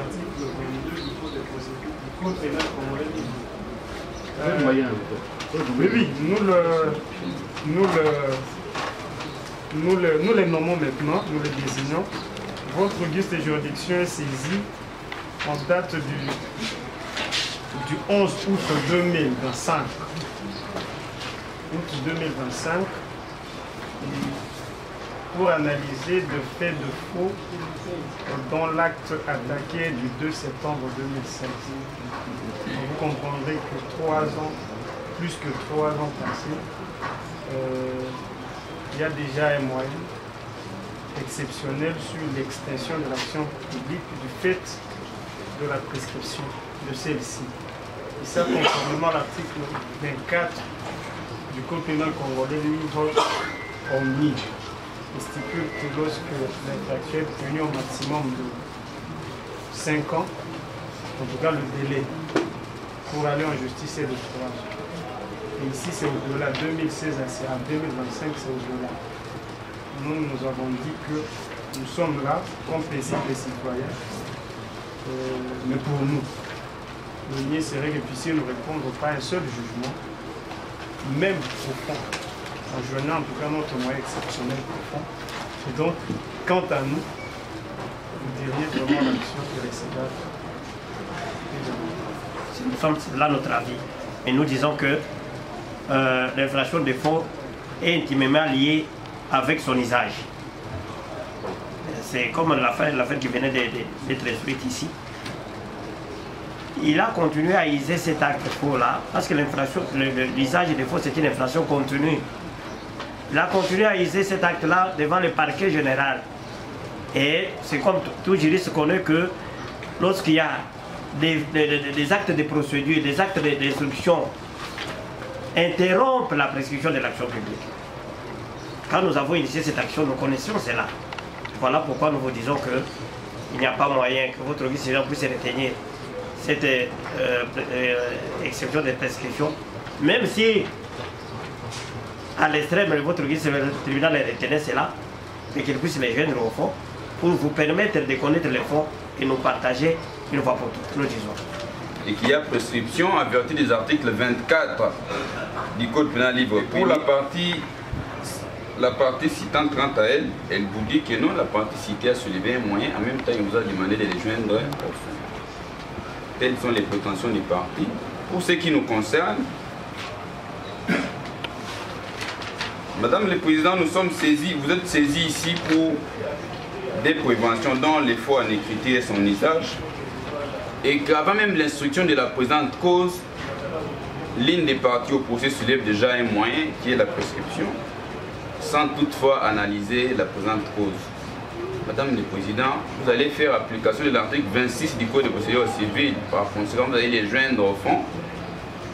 l'article 22 du Code de procédure du Code pénal congolais. Oui, nous les nommons maintenant, nous les désignons. Votre auguste juridiction est saisie en date du 11 août 2025. Août 2025, pour analyser de faits de faux dans l'acte attaqué du 2 septembre 2016. Vous comprendrez que 3 ans, plus que 3 ans passés, il y a déjà un moyen exceptionnel sur l'extinction de l'action publique du fait de la prescription de celle-ci. Et ça, conformément à l'article 24 du Code pénal congolais, livre omnis, il stipule que lorsque l'infraction est puni au maximum de 5 ans, en tout cas le délai pour aller en justice est de 3 ans. Et ici c'est au-delà, 2016 à 2025 c'est au-delà. Nous avons dit que nous sommes là comme paisibles citoyens, mais pour nous, le mieux serait que puissiez nous répondre pas à un seul jugement, même au fond, en joignant en tout cas notre moyen exceptionnel au fond. Et donc, quant à nous, vous diriez vraiment l'action qui excédable. Nous sommes là notre avis, et nous disons que l'infraction de fond est intimement liée avec son usage. C'est comme l'affaire qui venait d'être instruite ici. Il a continué à user cet acte faux-là, parce que l'usage des faux, c'est une infraction continue. Il a continué à user cet acte-là devant le parquet général. Et c'est comme tout juriste connaît que lorsqu'il y a des actes de procédure, des actes d'instruction, interrompent la prescription de l'action publique. Quand nous avons initié cette action, nous connaissions cela. Voilà pourquoi nous vous disons qu'il n'y a pas moyen que votre office puisse retenir cette exception de prescription, même si à l'extrême votre tribunal retenait cela, et qu'il puisse les joindre au fond pour vous permettre de connaître les fonds et nous partager une fois pour toutes, nous disons. Et qu'il y a prescription en vertu des articles 24 du Code pénal livre. Pour la partie citante, quant à elle, elle vous dit que non, la partie citée a soulevé un moyen, en même temps il vous a demandé de les joindre au fond. Telles sont les prétentions des parties. Pour ce qui nous concerne, Madame le Président, nous sommes saisis, vous êtes saisis ici pour des préventions dont les faux en écriture et son usage, et qu'avant même l'instruction de la présente cause, l'une des parties au procès soulève déjà un moyen qui est la prescription, sans toutefois analyser la présente cause. Madame le Président, vous allez faire application de l'article 26 du Code de procédure civile. Par conséquent, vous allez les joindre au fond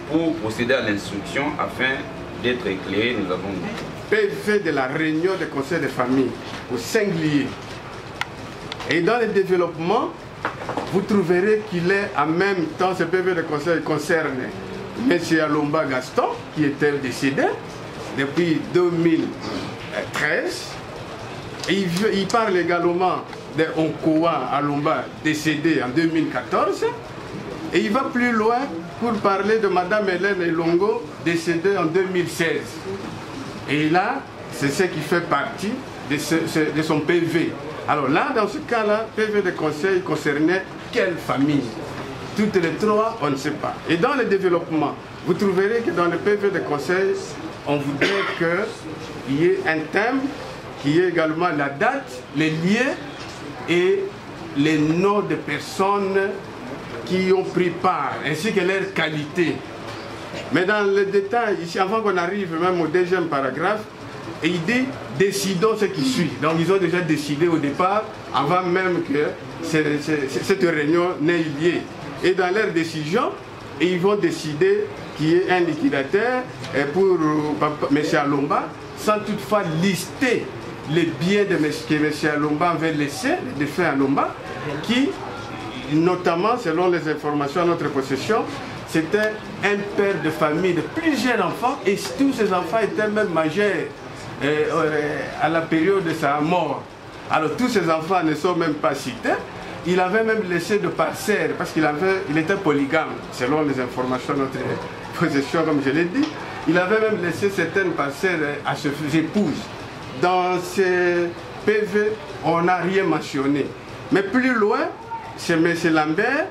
pour procéder à l'instruction afin d'être éclairé, nous avons dit. PV de la réunion du conseil de famille au singulier. Et dans le développement, vous trouverez qu'il est en même temps, ce PV de conseil concerne M. Alomba Gaston, qui était décédé depuis 2013. Et il parle également de Onkoa Alomba, décédé en 2014. Et il va plus loin pour parler de Mme Hélène Elongo, décédée en 2016. Et là, c'est ce qui fait partie de son PV. Alors là, dans ce cas-là, PV de conseil concernait quelle famille? Toutes les trois, on ne sait pas. Et dans le développement, vous trouverez que dans le PV de conseil, on voudrait qu'il y ait un thème qui est également la date, les lieux et les noms de personnes qui ont pris part, ainsi que leur qualité. Mais dans le détail, ici, avant qu'on arrive même au deuxième paragraphe, il dit « décidons ce qui suit ». Donc ils ont déjà décidé au départ, avant même que cette réunion n'ait eu lieu. Et dans leur décision, ils vont décider qu'il y ait un liquidateur pour M. Alomba, sans toutefois lister les biens que M. Alomba avait laissés, les défunts Alomba, qui, notamment, selon les informations à notre possession, c'était un père de famille de plusieurs enfants, et tous ces enfants étaient même majeurs à la période de sa mort. Alors tous ces enfants ne sont même pas cités, il avait même laissé de parcelles, parce qu'il était polygame, selon les informations de notre possession, comme je l'ai dit. Il avait même laissé certaines parcelles à ses épouses. Dans ces PV, on n'a rien mentionné. Mais plus loin, c'est M. Lambert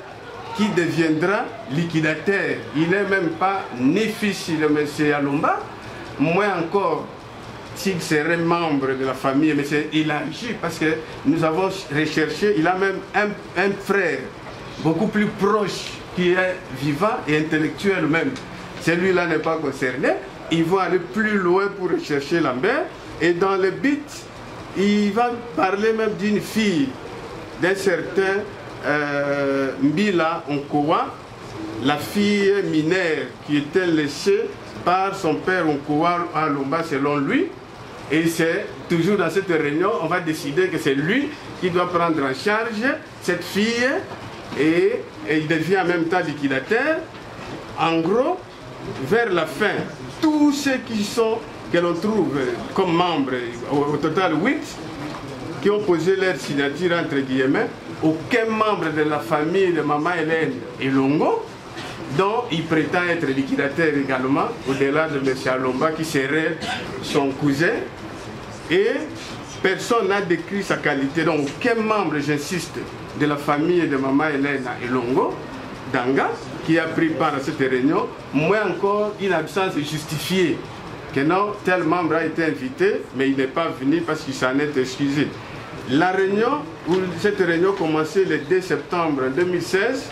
qui deviendra liquidateur. Il n'est même pas né fils de M. Alomba, moins encore s'il serait membre de la famille, mais c'est élargi parce que nous avons recherché, il a même un frère beaucoup plus proche qui est vivant et intellectuel même. Celui-là n'est pas concerné. Ils vont aller plus loin pour rechercher Lambert. Et dans le but, il va parler même d'une fille, d'un certain Mbila Onkowa, la fille mineure qui était laissée par son père Onkowa à Lomba selon lui. Et c'est toujours dans cette réunion, on va décider que c'est lui qui doit prendre en charge cette fille et il devient en même temps liquidateur. En gros, vers la fin, tous ceux que l'on trouve comme membres, au total 8, qui ont posé leur signature entre guillemets, aucun membre de la famille de Maman Hélène Elongo, dont il prétend être liquidateur également, au-delà de M. Alomba qui serait son cousin. Et personne n'a décrit sa qualité, donc aucun membre, j'insiste, de la famille de Maman Hélène Elongo, Danga, qui a pris part à cette réunion, moins encore une absence justifiée, que non, tel membre a été invité, mais il n'est pas venu parce qu'il s'en est excusé. La réunion, cette réunion commençait le 2 septembre 2016,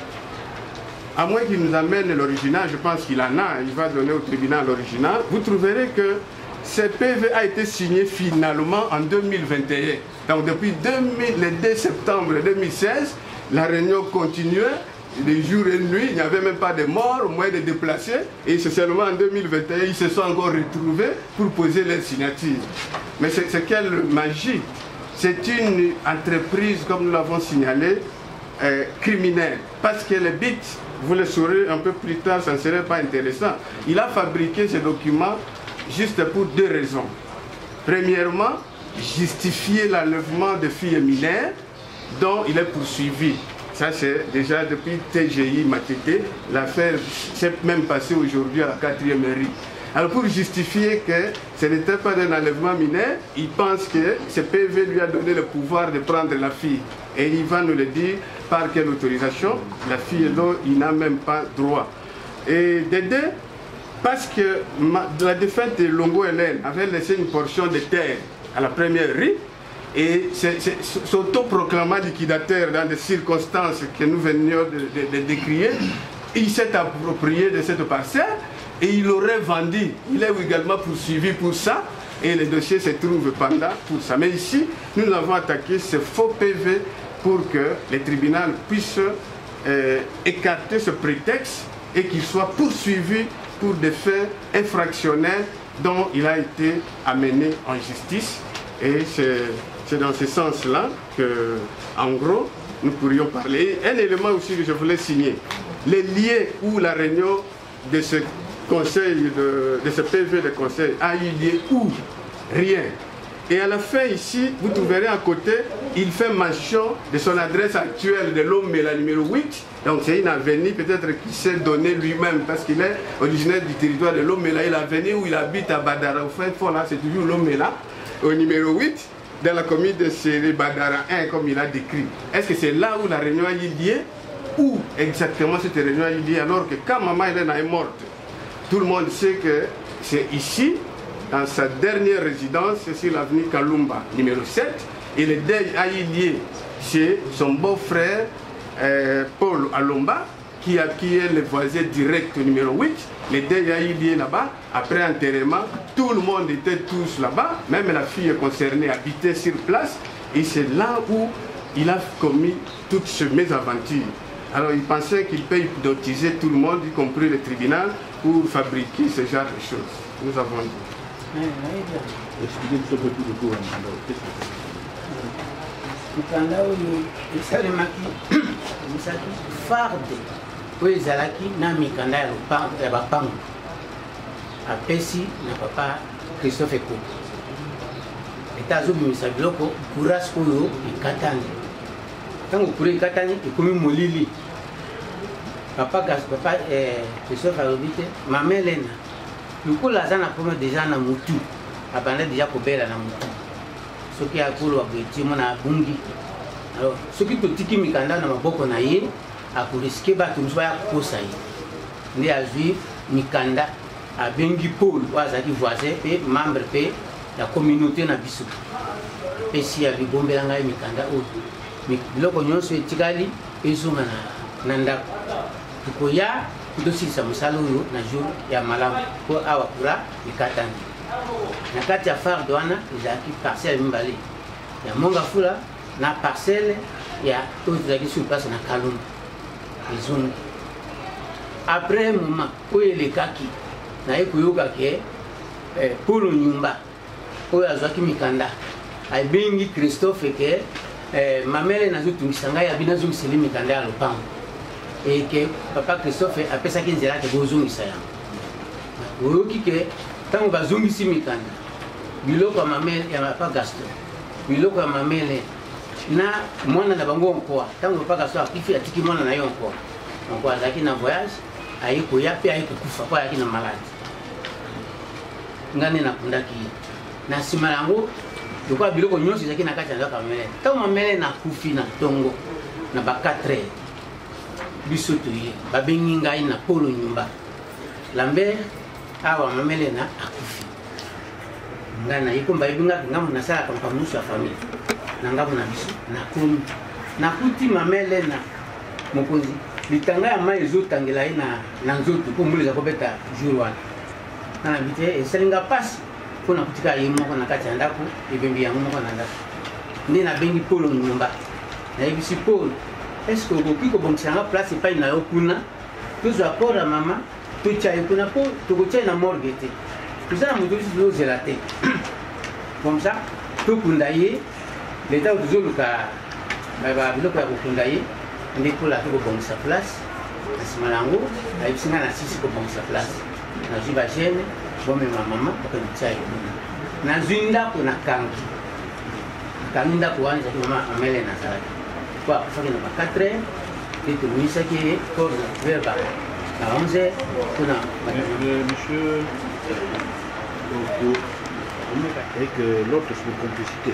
à moins qu'il nous amène l'original, je pense qu'il en a, il va donner au tribunal l'original, vous trouverez que ce PV a été signé finalement en 2021. Donc depuis le 2 septembre 2016, la réunion continuait, les jours et nuits, il n'y avait même pas de morts, moins de déplacés, et c'est seulement en 2021 ils se sont encore retrouvés pour poser leur signature. Mais c'est quelle magie! C'est une entreprise, comme nous l'avons signalé, criminelle, parce que le but, vous le saurez un peu plus tard, ça ne serait pas intéressant. Il a fabriqué ces documents juste pour deux raisons. Premièrement, justifier l'enlèvement de filles mineures dont il est poursuivi. Ça, c'est déjà depuis TGI Matete. L'affaire s'est même passée aujourd'hui à la 4e mairie. Alors, pour justifier que ce n'était pas d'un enlèvement mineur, il pense que ce PV lui a donné le pouvoir de prendre la fille. Et il va nous le dire par quelle autorisation. La fille, dont il n'a même pas droit. Et de deux, parce que la défunte de Longo Hélène avait laissé une portion de terre à la première rue et s'autoproclamant liquidateur dans des circonstances que nous venions de décrire, il s'est approprié de cette parcelle et il l'aurait vendu. Il est également poursuivi pour ça et le dossier se trouve pendant pour ça. Mais ici, nous avons attaqué ce faux PV pour que le tribunal puisse écarter ce prétexte et qu'il soit poursuivi pour des faits infractionnels dont il a été amené en justice. Et c'est dans ce sens-là que, en gros, nous pourrions parler. Un élément aussi que je voulais signer, les liens où la réunion de ce conseil, de ce PV de conseil a eu lieu où rien. Et à la fin ici, vous trouverez à côté, il fait mention de son adresse actuelle de l'homme la numéro 8. Donc c'est une avenue peut-être qu'il s'est donné lui-même parce qu'il est originaire du territoire de l'homme là. Et l'avenue où il habite à Badara, au fin fond là, c'est toujours l'homme là, au numéro 8, dans la commune de Séré Badara 1, comme il a décrit. Est-ce que c'est là où la réunion a eu lieu? Où exactement cette réunion a eu lieu alors que quand Maman Hélène est morte, tout le monde sait que c'est ici, dans sa dernière résidence, c'est sur l'avenue Kalumba, numéro 7, et le deuil a eu lieu chez son beau-frère Paul Alomba, qui est le voisin direct numéro 8. Le deuil a eu lieu là-bas. Après enterrement, tout le monde était tous là-bas, même la fille concernée habitait sur place, et c'est là où il a commis toutes ces mésaventures. Alors il pensait qu'il peut hypnotiser tout le monde, y compris le tribunal, pour fabriquer ce genre de choses. Nous avons dit. Expliquez un peu plus de cours. Mikanda oyo esalemaki misatu farde oyo ezalaki na mikanda ya bapango apesi na papa Christophe Eko ete azobimisa biloko courage oyo ekatani ntango courant ekatani ekomi molili papa Christophe alobi te mama Elena lokola aza na problème déjà na mutu abanda déjà kobela na mutu soki akoloba boye tie mona abungi alors soki totiki mikanda na maboko na ye akoriske bato mosusu baya kokosa ye nde azwi mikanda abengi Paul oyo azalaki voisin mpe membre mpe ya communauté na biso apesi abibombela ngai mikanda oyo biloko nyonso etikali ezonga na ndako tukoya tosilisa mosala oyo na jour ya malamu mpo awa kura ekatani na kati ya farde wana ezalaki parcelle mibale ya Mongafula na parcelle ya oyo tozalaki sur place na Kalundu ezongi après moment oyo elekaki naye koyoka ke Paul Nyumba oyo azwaki mikanda abengi Christophe ke mamele nazotungisa ngai abi nazongiseli mikanda ya lopango eke papa Christophe apesaki nzela ke bozongisa yango oyoki ke ntango bazongisi mikanda biloko ya mamele ya papa Gaston biloko ya mamele na mwana na bango nkoa ntango papa Gaston akifi atiki mwana na ye nkoa azalaki na voyage aye koya mpe aye kokufa po ayaki na maladi ngane nakundaki ye na nsima yango lokola biloko nyonso ezalaki na kati ya ndako ya mamele ntango mamele nakufi na ntongo na ba 4 heures biso toye babengi ngai na Paul Nyumba Lambert awa mamele na akufi ngai naye ko bayebi ngaki ngamu nasalaka mpamusu ya famille na ngamu na biso nakomi nakuti mamele na mokonzi litanga ya mai ezotangela ye na nzoto mpo mbula eza kobeta jour wana nana bite esalinga mpasi mpo nakutika ye moko na kati ya ndako ebembi yango moko na ndako nde nabengi Paul Nyumba nayebisi Paul estce okoki kobongisa yanga place epai na yo kuna tozwa accord ya mama totya ye kuna mpo tokotia ye na morgue te toza na moto biso tozozela te comme ça tokunda ye leta oyo tozoluka biloko ya kokunda ye nde kola tokobongisa place na nsima yango ayebisi ngai na sisi kobongisa place nazwi bagene bomema mama okotia ye kuna nazwi ndako nakangi ndako wana ezalaki mama amele nazalaki po akufaki na ba 4 heures nde tomonisaki ye pour vers ba 11 heures mpona monsieur avec l'autre sur complicité.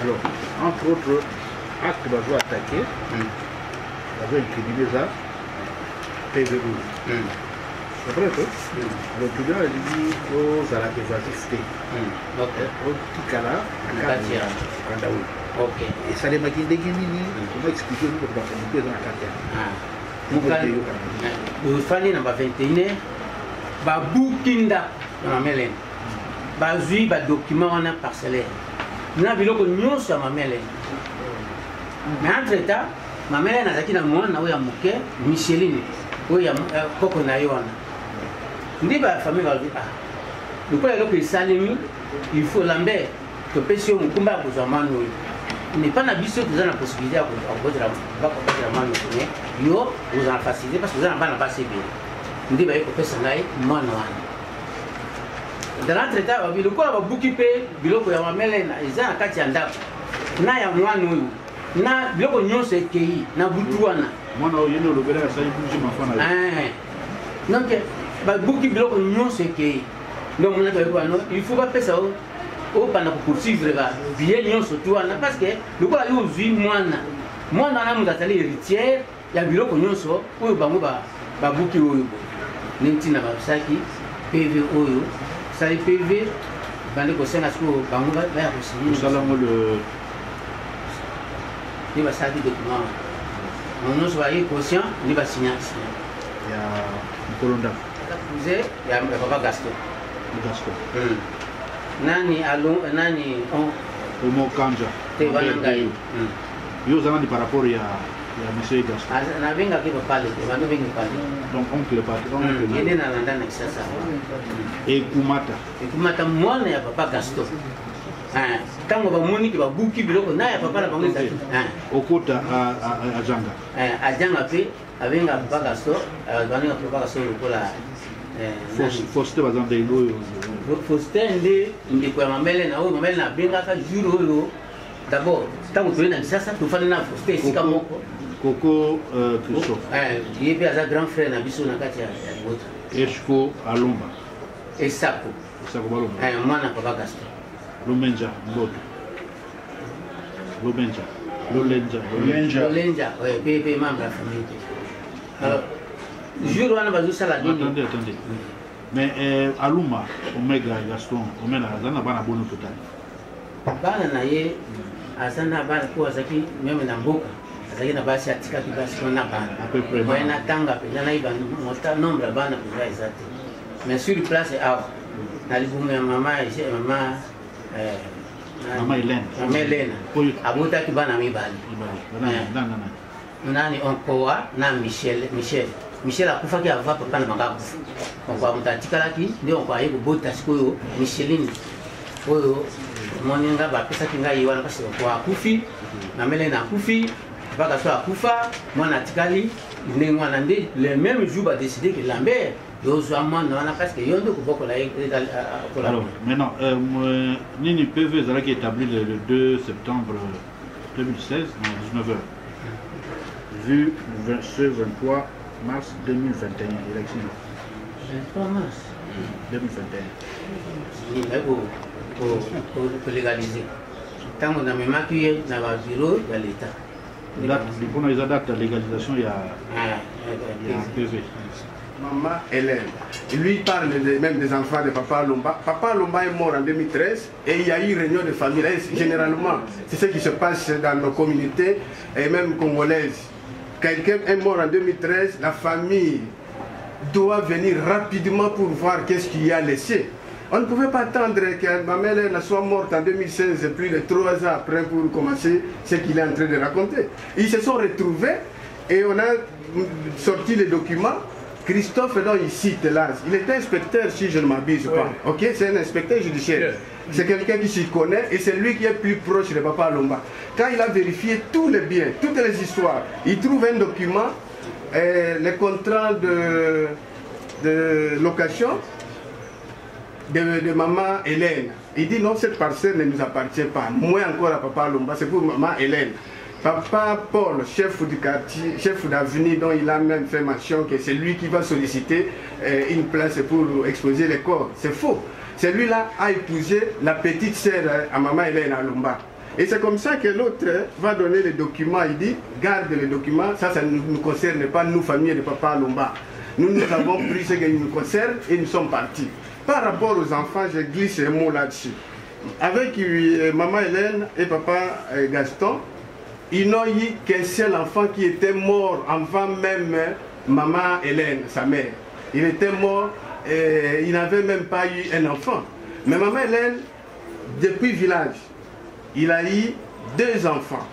Alors, entre autres actes que vous attaquer, vous avez incriminé ça, PVU. Après ça, le tribunal a dit aux à la évasifté. Au Tikala, à Kandaoui. Ok. Et ça les maquille des Guinéens, comment expliquer nous pour la dans la carte? Vous fallait dans 21 babukinda na mamele bazui ba document wana parcellaire na biloko nyonso ya mamele mais entre temps mamele nazaki na mwana oyo ya moke Micheline oyo ya koko na yo wana ndi ba famille ba lokola eloko esalemi il faut Lambert topesi yo mokumba ya kozwa mwana oyo n'est pas na biso toza na possibilité ya kobotela mwana oyo yo ozala na facilité parce que oza na bana basi ebele nde baye kopesa ngai mwana wana dans l'entretemps biloko babuki mpe biloko ya mamele eza na kati ya ndako na ya mwana oyo na biloko nyonso ekei na butu wana mwana oyo yende olobela asali kuji mafana donc babuki biloko nyonso ekei donc monaki bayebi wana il faut bapesa opanda kopoursuivre babiye nyonso tu wana parce que lokola yo ozwi mwana wana moto azali héritière ya biloko nyonso oyo bango babuki oyo nde ntina babisaki PV oyo sali PV bande kosenga sikoyo bango baya kosinyisalango nde basalaki document wana nyonso baye conscient nde basinya ya mokolo ndako cousin ya papa Gaston nani omokanja te wana ngai yo ozanga ni par rapport ya monsieur Gaston nabengaki bapale te bando bengi pale donc oncle patron ende nalanda na kisasa ekumata mwana ya papa Gaston ntango bamoniki babuki biloko na ya papa na bango ezali okota ajanga mpe abenga papa Gaston baninga papa Gaston lokola Faustin bazanga oyo Faustin nde ndeko ya mamele na oyo mamele nabengaka jour oyo d'abord ntango toye na lisasa tofandi na foste esika moko Coco Christophe. ye mpe aza grand frère na biso na kati ya libota Eshko Alomba. esako Esako Balomba. mwana papa Gaston Lomenja Mboto. Lomenja. Lolenja pe membre ya famille te alors jour wana bazosala doni Attendez. Mais Aluma, Omega Gaston, Omena Azana Bana Bono Total. bana na ye aza na bana po azalaki meme na mboka azalaki na basi atikaki basi wana bana moye natanga mpenza nayiba nombre ya bana mpenza eza te mais sur place awa na libumu ya mama Helena abotaki bana mibale nani onkowa na Michel akufaki ava papa na manga akufa onkowa moto atikalaki nde onkowa aye kobota sikoyo Micheline oyo moni nga bapesaki ngai wana kasi onkowa akufi na Helena akufi papa Gaston akufa mwana atikali ndenge wana nde le même jour badeside ke Lambert yozwa mwana wana parce que yo nde kobokola ye alors maintenant nini PV ezalaki établi le 2 septembre 2016 à 19h vu ce 23 mars 2021 élection 23 mars 2021 kolégaliser ntango namemaki ye na babureau ya l'état mpona eza date ya légalisation ya PV. Maman Hélène. Lui parle même des enfants de Papa Lomba. Papa Lomba est mort en 2013 et il y a eu une réunion de famille. Et généralement, c'est ce qui se passe dans nos communautés et même congolaises. Quelqu'un est mort en 2013, la famille doit venir rapidement pour voir qu'est-ce qu'il y a laissé. On ne pouvait pas attendre que Maman Hélène soit morte en 2016, plus de 3 ans après pour commencer ce qu'il est en train de raconter. Ils se sont retrouvés et on a sorti les documents. Christophe, dont il cite là, il était inspecteur, si je ne m'abuse pas. Ok, c'est un inspecteur judiciaire. C'est quelqu'un qui s'y connaît et c'est lui qui est plus proche de Papa Lomba. Quand il a vérifié tous les biens, toutes les histoires, il trouve un document, les contrats de location de maman Hélène. Il dit non, cette parcelle ne nous appartient pas. Moi encore à Papa Lomba, c'est pour maman Hélène. Papa Paul, chef du quartier, chef d'avenue, dont il a même fait mention que c'est lui qui va solliciter une place pour exposer les corps. C'est faux. Celui-là a épousé la petite sœur à maman Hélène à Lomba. Et c'est comme ça que l'autre va donner les documents. Il dit, garde les documents, ça ne nous concerne pas, nous, famille de Papa Lomba. Nous avons pris ce qui nous concerne et nous sommes partis. Par rapport aux enfants, je glisse un mot là-dessus. Avec maman Hélène et papa Gaston, ils n'ont eu qu'un seul enfant qui était mort avant même maman Hélène, sa mère. Il était mort, il n'avait même pas eu un enfant. Mais maman Hélène, depuis le village, il a eu 2 enfants.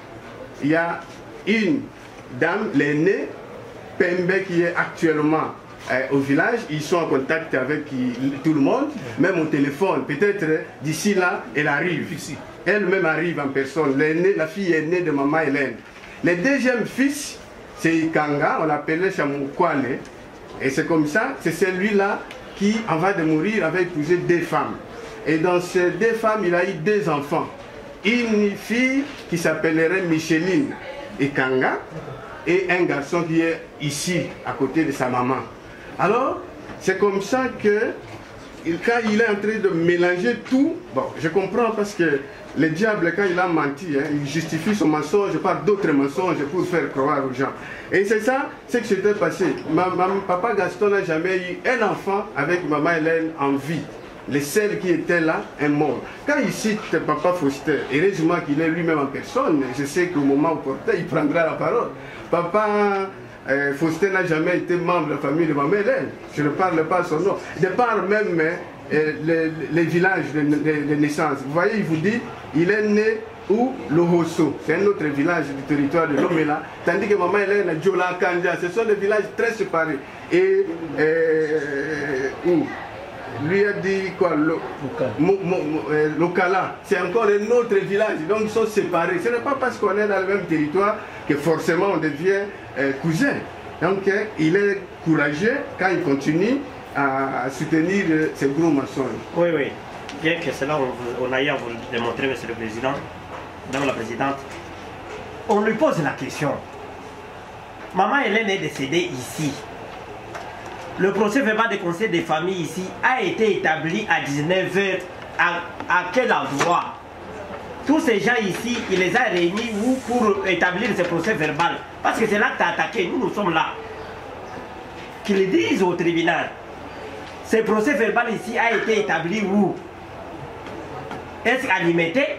Il y a une dame, l'aînée, Pembe, qui est actuellement au village. Ils sont en contact avec tout le monde, même au téléphone. Peut-être d'ici là, elle arrive ici. Elle-même arrive en personne. La fille aînée de maman Hélène. Le deuxième fils, c'est Ikanga, on l'appelait Chamoukwale. Et c'est comme ça, c'est celui-là qui, avant de mourir, avait épousé 2 femmes. Et dans ces 2 femmes, il a eu 2 enfants. Une fille qui s'appellerait Micheline Ikanga et un garçon qui est ici, à côté de sa maman. Alors, c'est comme ça que, quand il est en train de mélanger tout, bon, je comprends parce que le diable, quand il a menti, il justifie son mensonge par d'autres mensonges pour faire croire aux gens. Et c'est ça, ce qui s'était passé. Papa Gaston n'a jamais eu un enfant avec maman Hélène en vie. Le seul qui était là est mort. Quand il cite Papa Foster, heureusement qu'il est lui-même en personne, je sais qu'au moment opportun, il prendra la parole. Papa Foster n'a jamais été membre de la famille de maman Hélène. Je ne parle pas son nom. De par même les villages de naissance. Vous voyez, il vous dit, il est né où Lohoso, c'est un autre village du territoire de Lomela, tandis que maman Hélène a Djola Kanja, ce sont des villages très séparés. Et où lui a dit quoi, Lokala, c'est encore un autre village, donc ils sont séparés. Ce n'est pas parce qu'on est dans le même territoire que forcément on devient cousin. Donc il est courageux quand il continue à soutenir ces gros mensonges. Oui, oui. Bien que cela, on a eu à vous le démontrer, Monsieur le Président, Madame la Présidente, on lui pose la question. Maman Hélène est décédée ici. Le procès verbal des conseils des familles ici a été établi à 19h. À quel endroit? Tous ces gens ici, il les a réunis pour établir ce procès verbal. Parce que c'est là que tu as attaqué. Nous sommes là. Qu'ils disent au tribunal. Ce procès verbal ici a été établi où? Est-ce qu'à Limete?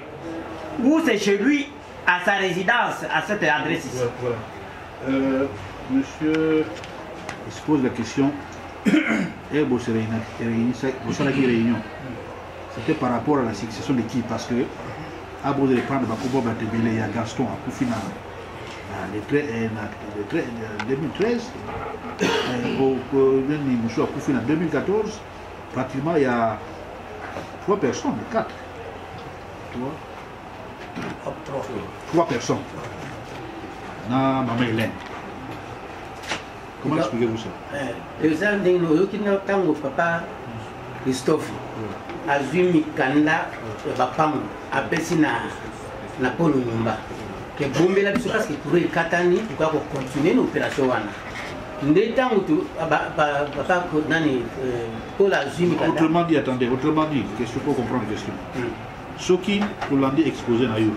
Ou c'est chez lui, à sa résidence, à cette adresse ici? Voilà. Monsieur, il se pose la question. Et vous serez réunion. C'était par rapport à la succession de qui? Parce que, à vous de prendre il y a Gaston à Koufina en 2013, à Koufina en 2014, pratiquement il y a 3 personnes, 4. 3 personnes. Na Maman Hélène. Comment expliquez-vous ça? Papa Christophe azwi mikanda bapango apesi na polo nyumba ke bombela biso parce que pour ekatani tukoya kocontinue na opération wana nde ntango papa nani polo azwi mikanda. Autrement dit, attendez, autrement dit, question pour comprendre la question. Ce qui pour l'andi exposé na yo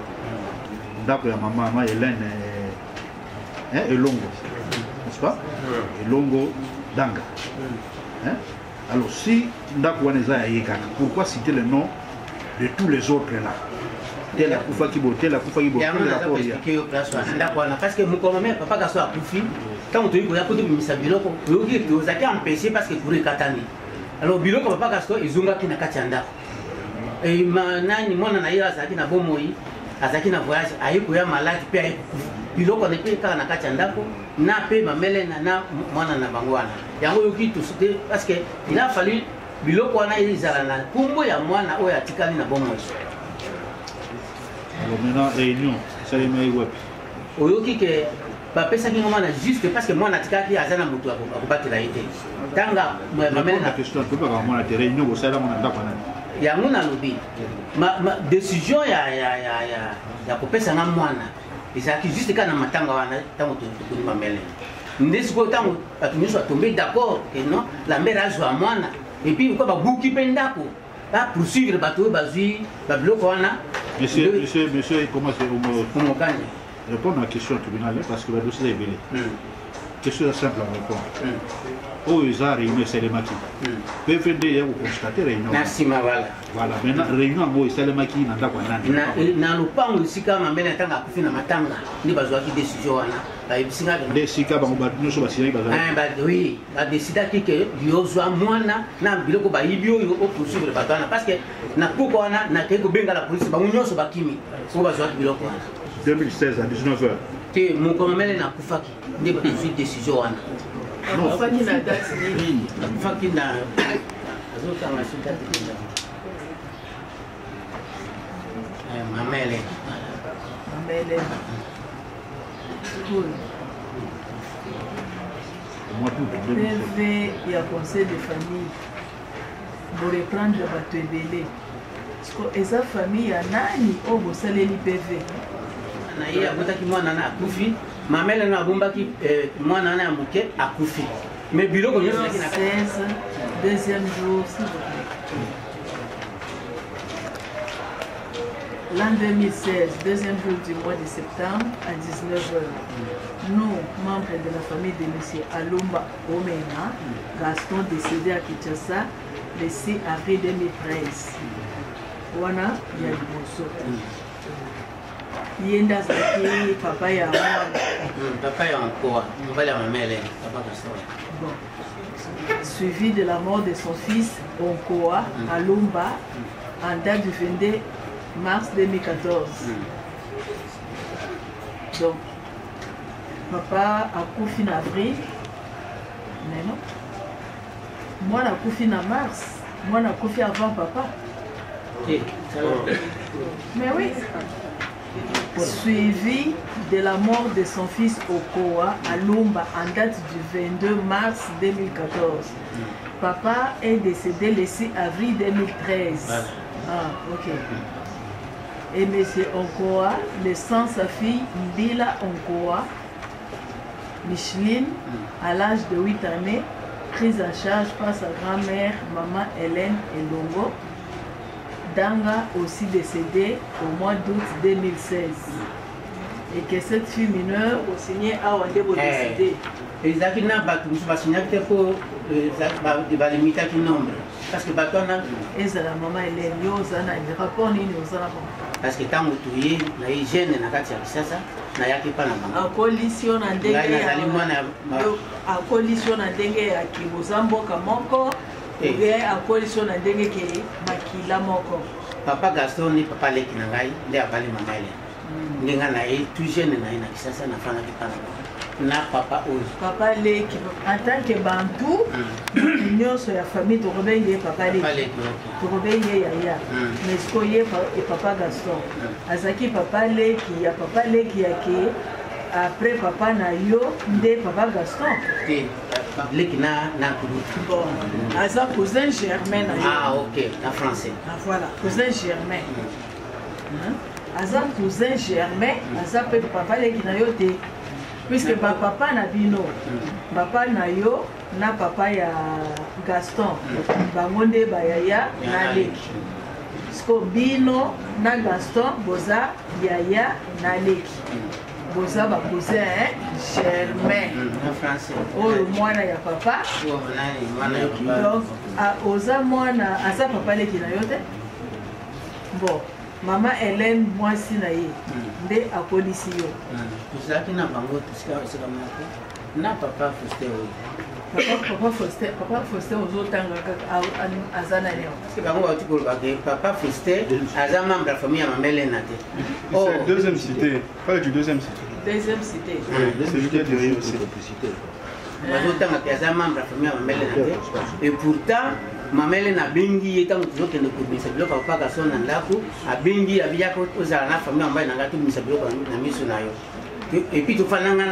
d'après maman Hélène et Longo, n'est-ce pas? Et Longo Danga. Alors si Ndakouaneza Yekaka, pourquoi citer le nom de tous les autres là? Tel Akoufa Kibo, tel Akoufa Kibo, tel rapport il y a. Parce que mon commandant, papa Gasso a Koufi, quand on te dit qu'on a côté de Missa Biloko, vous avez empêché parce que pour les Katani. Alors Biloko, papa Gasso, ils ont gagné Katianda. Et Manani, mon anaïa, Azaki na Bomoi, Azaki na voyage, Aïkouya malade, puis Aïkoufi. Biloko ne peut pas na Katianda, na pe mamele na mwana na bangwana. Yango yoki tout parce que il a fallu biloko wana izala na kumbo ya mwana oyo atikali na bomo. Alors maintenant réunion, ça les met web. Oyoki ke ba pesa ki ngoma na juste parce que mwana atikaki azana mutu akubatela ite. Tanga mamele na question peut pas mwana te réunion ko sala mwana ndako na. Yango na lobi. Ma décision ya kopesa na mwana. Ezaki juste kana matanga wana tango tukuni mamele. Ndesiko tango atumiso atombe d'accord que non la mère a joué à moi et puis quoi ba bouki pendako ba poursuivre bateau bazui ba bloc wana. Monsieur comment c'est au mot kanye répondre à la question au tribunal parce que le dossier est belé. Question simple à répondre. Oh, ils ont réuni Salemaki. PFD, vous constatez réunion. Merci, ma voilà. Voilà, maintenant, réunion, moi, Salemaki, n'a pas de na lupango sika mamele tanga kufi na matanga ni bazwa ki décision wana ba ibisinga de sika ba nous so basiri bazwa oui ba décida ki ke yozwa mwana na biloko ba ibio yo poursuivre batana parce que na poko wana na ke ko benga la police ba unyoso ba kimi ko bazwa ki biloko wana 2016 à 19h te mon mamele na kufaki ndi ba décision wana non faki na date ni faki na azota masuka tinda Mamele. Cool. PV et à conseil de famille. Pour reprendre votre bébé. Et sa famille a nani au Bossaleli PV. Naïe a botaki mwana na akufi. Mamele na bombaki mwana na muke akufi. Mais bilo ko 16 deuxième jour s'il vous plaît. L'an 2016, deuxième jour du mois de septembre à 19h, nous, membres de la famille de M. Alumba Omena, Gaston décédé à Kinshasa le 6 avril 2013. Wana Yaliboso. Yenda Zaki, papa ya papa ya encore, on va la mamelle, papa Gaston. Bon. Suivi de la mort de son fils Onkoa Alumba en date du 22 mars 2014. Donc, papa a couffé en avril. Mais non. Moi, j'ai couffé en mars. Moi, j'ai couffé avant papa. Mais oui. Suivi de la mort de son fils Okoa à Lumba en date du 22 mars 2014. Papa est décédé le 6 avril 2013. Ah, ok. et M. Onkoa, laissant sa fille Mbila Onkoa, Micheline, à l'âge de 8 années, prise en charge par sa grand-mère, maman Hélène Elongo. Danga aussi décédée au mois d'août 2016. Et que cette fille mineure au signé a Wandebo décédé. Exactement, va signer pour limiter le nombre. Parce que Batona. Et c'est la maman Hélène, Yozana, il rapport ni Yozana. Parce que tant que tu es, la hygiène n'a pas de ça, n'a pas de en coalition en dengue, en coalition en dengue à Kibozambo Kamoko, et en coalition en dengue qui est Makila Moko. Papa Gaston ni papa Leki Nangai, il a parlé maman Hélène. Ninga na ye tout jeune na ina kisasa na fana kipana na papa oyo papa Leki en tant que bantu nyonso ya famille to robenge papa Leki to robenge yaya mais ko ye et papa Gaston azaki papa Leki ya papa Leki yake après papa na yo nde papa Gaston Leki na kudu bon aza cousin Germain na yo ah ok en français ah voilà cousin Germain Aza cousin Germain, Aza peut papa Leki na yo te. Puisque papa na bino, papa na yo, na papa ya Gaston, bangonde bayaya na Leki. Sko bino na Gaston, boza yaya na Leki. Boza ba cousin Germain. En français. Oh mwana ya papa. Donc oza mwana, Aza papa Leki na yo te. Bon. Maman Hélène, moi si na ye, nde akolisi yo. Tuzaki na bango tusika sika mako. Na papa Faustin. Papa Faustin ozotanga azana leo. C'est bango ba tikolo ba papa Faustin aza membre de la famille ya Mamele na te. Oh, deuxième cité. Pas du deuxième cité. Deuxième cité. C'est lui qui a dirigé aussi. Bazotanga ke aza membre de la famille ya Mamele na te. Et pourtant Mamele na bengi etango tuzokende kubisa biloko papa Gaston na ndako abengi abia ko ozala na famille ambaye na ngatu misa biloko na miso na yo et puis tofananga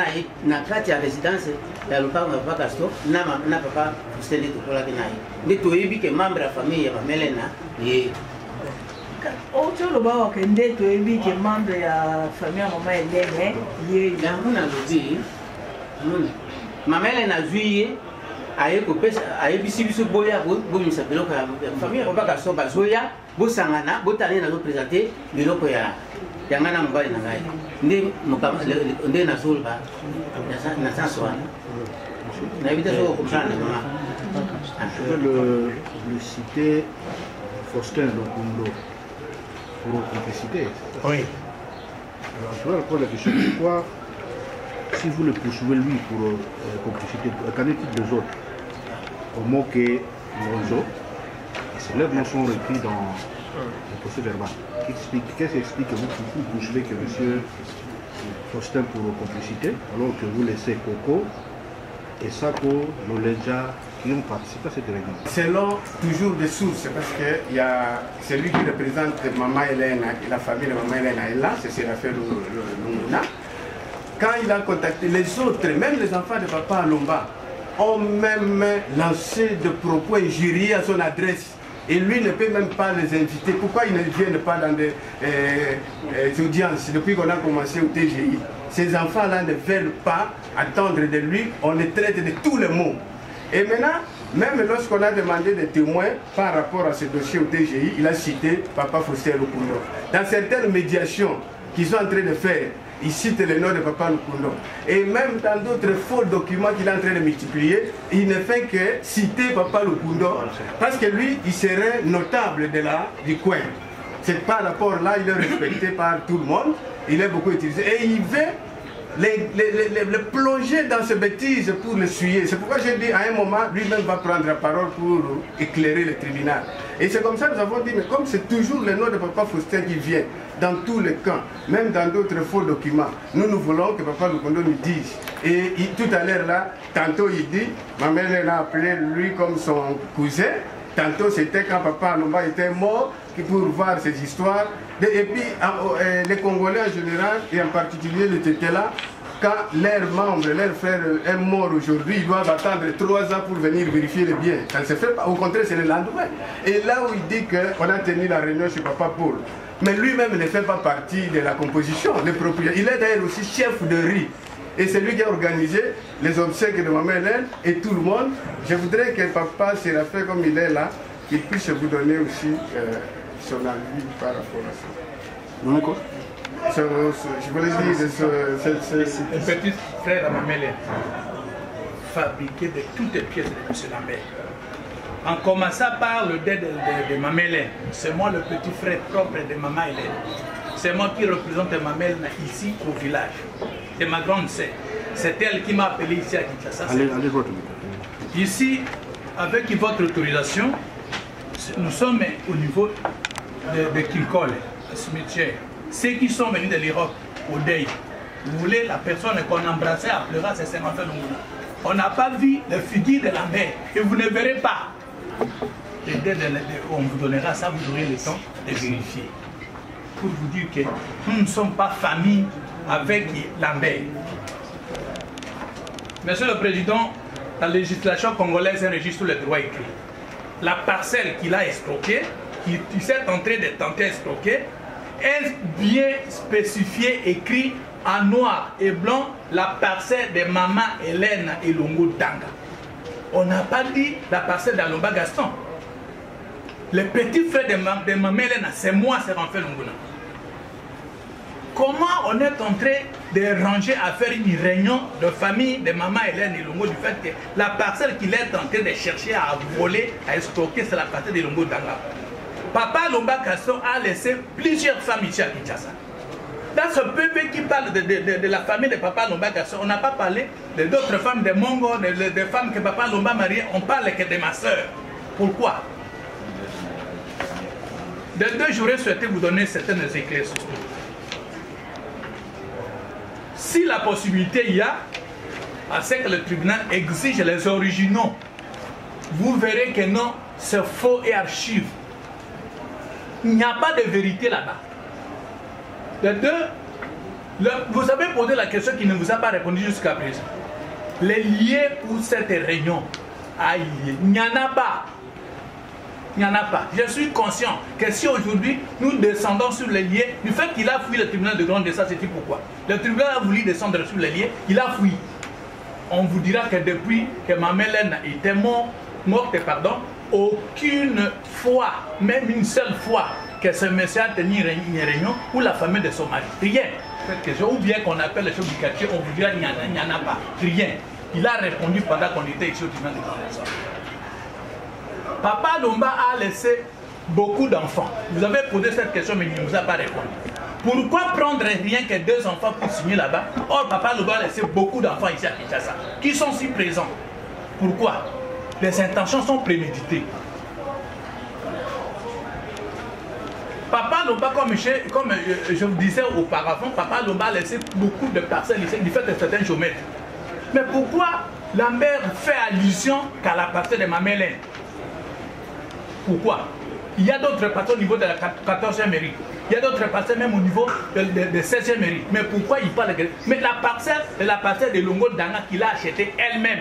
na kati ya résidence ya lopango ya papa Gaston na papa Faustin de tokolaki na ye nde toyebi ke membre ya famille ya Mamele na ye otoloba wakende toyebi ke membre ya famille ya mama Hélène ye yango na lobi Mamele na zwi ayebisi biso boya bomisa biloko ya famille ya papa Gaston bazoya bosangana botane na représenter biloko ya yanga na mobali na ngai nde nazoloba na sanso wana nayebi te soko comprendre mama le cité Faustin Lokundo pour complicité. Oui. Alors je vais répondre à la question pourquoi si vous le poursuivez lui pour complicité, qu'en est-il des autres? Comment que Lonzo, leurs noms sont écrits dans le procès verbal. Qu'est-ce qui explique que vous poursuivez que M. Faustin pour complicité, alors que vous laissez Coco et Sako, Lolenja, qui ont participé à cette réunion? Selon toujours des sources, parce qu'il y a celui qui représente Maman Hélène et la famille de Maman Hélène est là, c'est Séraphin Lunguna. Quand il a contacté les autres, même les enfants de Papa Alomba, ont même lancé de propos injurieux à son adresse. Et lui ne peut même pas les inviter. Pourquoi ils ne viennent pas dans des audiences depuis qu'on a commencé au TGI? Ces enfants-là ne veulent pas attendre de lui. On les traite de tous les mots. Et maintenant, même lorsqu'on a demandé des témoins par rapport à ce dossier au TGI, il a cité Papa Faustin Lokundo. Dans certaines médiations qu'ils sont en train de faire, il cite le nom de Papa Lokundo. Et même dans d'autres faux documents qu'il est en train de multiplier, il ne fait que citer Papa Lokundo parce que lui, il serait notable du coin. C'est par rapport là, il est respecté par tout le monde, il est beaucoup utilisé. Et il veut le plonger dans ces bêtises pour le suyer. C'est pourquoi j'ai dit à un moment, lui-même va prendre la parole pour éclairer le tribunal. Et c'est comme ça que nous avons dit, mais comme c'est toujours le nom de Papa Faustin qui vient dans tous les camps, même dans d'autres faux documents, nous voulons que Papa Lokundo nous dise. Et tout à l'heure là, tantôt il dit, ma mère l'a appelé lui comme son cousin, tantôt c'était quand Papa Alomba était mort, pour voir ces histoires. Et puis les Congolais en général, et en particulier les Tétéla, quand leurs membres, leurs frères est mort aujourd'hui, ils doivent attendre 3 ans pour venir vérifier les biens. Ça ne se fait pas, au contraire c'est le lendemain. Et là où il dit qu'on a tenu la réunion chez Papa Paul, Mais lui-même ne fait pas partie de la composition. Le propriétaire, il est d'ailleurs aussi chef de riz. Et c'est lui qui a organisé les obsèques de maman Hélène et tout le monde. Je voudrais que papa Séraphin, comme il est là, qu'il puisse vous donner aussi son avis par rapport à ça. Non, quoi? Je voulais dire, Le petit frère de maman Hélène, fabriqué de toutes les pièces de M. Lambert. En commençant par le dé de maman Hélène, c'est moi le petit frère propre de maman Hélène. C'est moi qui représente maman Hélène ici au village. C'est ma grande sœur. C'est elle qui m'a appelé ici à Kinshasa. Ici, avec votre autorisation, nous sommes au niveau de Kinkole, le cimetière. Ceux qui sont venus de l'Europe, au Dei, vous voulez, la personne qu'on embrassait à pleurer, c'est Saint-Martin Lunguna. On n'a pas vu le figure de Lambert et vous ne verrez pas. On vous donnera ça, vous aurez le temps de vérifier. Pour vous dire que nous ne sommes pas famille avec Lambert. Monsieur le Président, la législation congolaise enregistre le droit écrit. La parcelle qu'il a escroquée, qu'il s'est en train de tenter d'escroquer, est bien spécifié, écrit en noir et blanc, la parcelle de Maman Hélène et Longo Danga. On n'a pas dit la parcelle d'Alomba Gaston. Le petit frère de Maman Hélène, c'est moi, c'est Renfait Longuna. Comment on est en train de ranger à faire une réunion de famille de Maman Hélène et Longo du fait que la parcelle qu'il est en train de chercher à voler, à escroquer, c'est la parcelle de Longo Danga. Papa Lomba Gaston a laissé plusieurs femmes ici à Kinshasa. Dans ce peuple qui parle de la famille de Papa Lomba Gaston, on n'a pas parlé d'autres femmes, de Mongo, de femmes que Papa Lomba mariait, on parle que de ma soeur. Pourquoi? De deux, j'aurais souhaité vous donner certaines éclaircissements. Si la possibilité y a, à ce que le tribunal exige les originaux, vous verrez que non, c'est faux et archive. Il n'y a pas de vérité là-bas. De deux, vous avez posé la question qui ne vous a pas répondu jusqu'à présent. Les liés pour cette réunion, il n'y en a pas. Il n'y en a pas. Je suis conscient que si aujourd'hui nous descendons sur les liés, du fait qu'il a fui le tribunal de grande instance, c'est pourquoi. Le tribunal a voulu descendre sur les liés, il a fui. On vous dira que depuis que Maman Hélène était morte, aucune fois, même une seule fois, que ce monsieur a tenu une réunion où la famille de son mari. Rien. Ou bien qu'on appelle les choses du quartier, on vous dira qu'il n'y en a pas. Rien. Il a répondu pendant qu'on était ici au tribunal de grande instance. Papa Lomba a laissé beaucoup d'enfants. Vous avez posé cette question, mais il ne vous a pas répondu. Pourquoi prendre rien que 2 enfants pour signer là-bas? Or, Papa Lomba a laissé beaucoup d'enfants ici à Kinshasa, qui sont si présents. Pourquoi? Les intentions sont préméditées. Papa Lomba, comme je vous disais auparavant, Papa Lomba a laissé beaucoup de parcelles ici, du fait de certains géomètres. Mais pourquoi Lambert fait allusion qu'à la parcelle de Maman Hélène? Pourquoi? Il y a d'autres parcelles au niveau de la 14e mairie. Il y a d'autres parcelles même au niveau de 16e mairie. Mais pourquoi il parle de... Mais la parcelle de Longo Danga qu'il a achetée elle-même.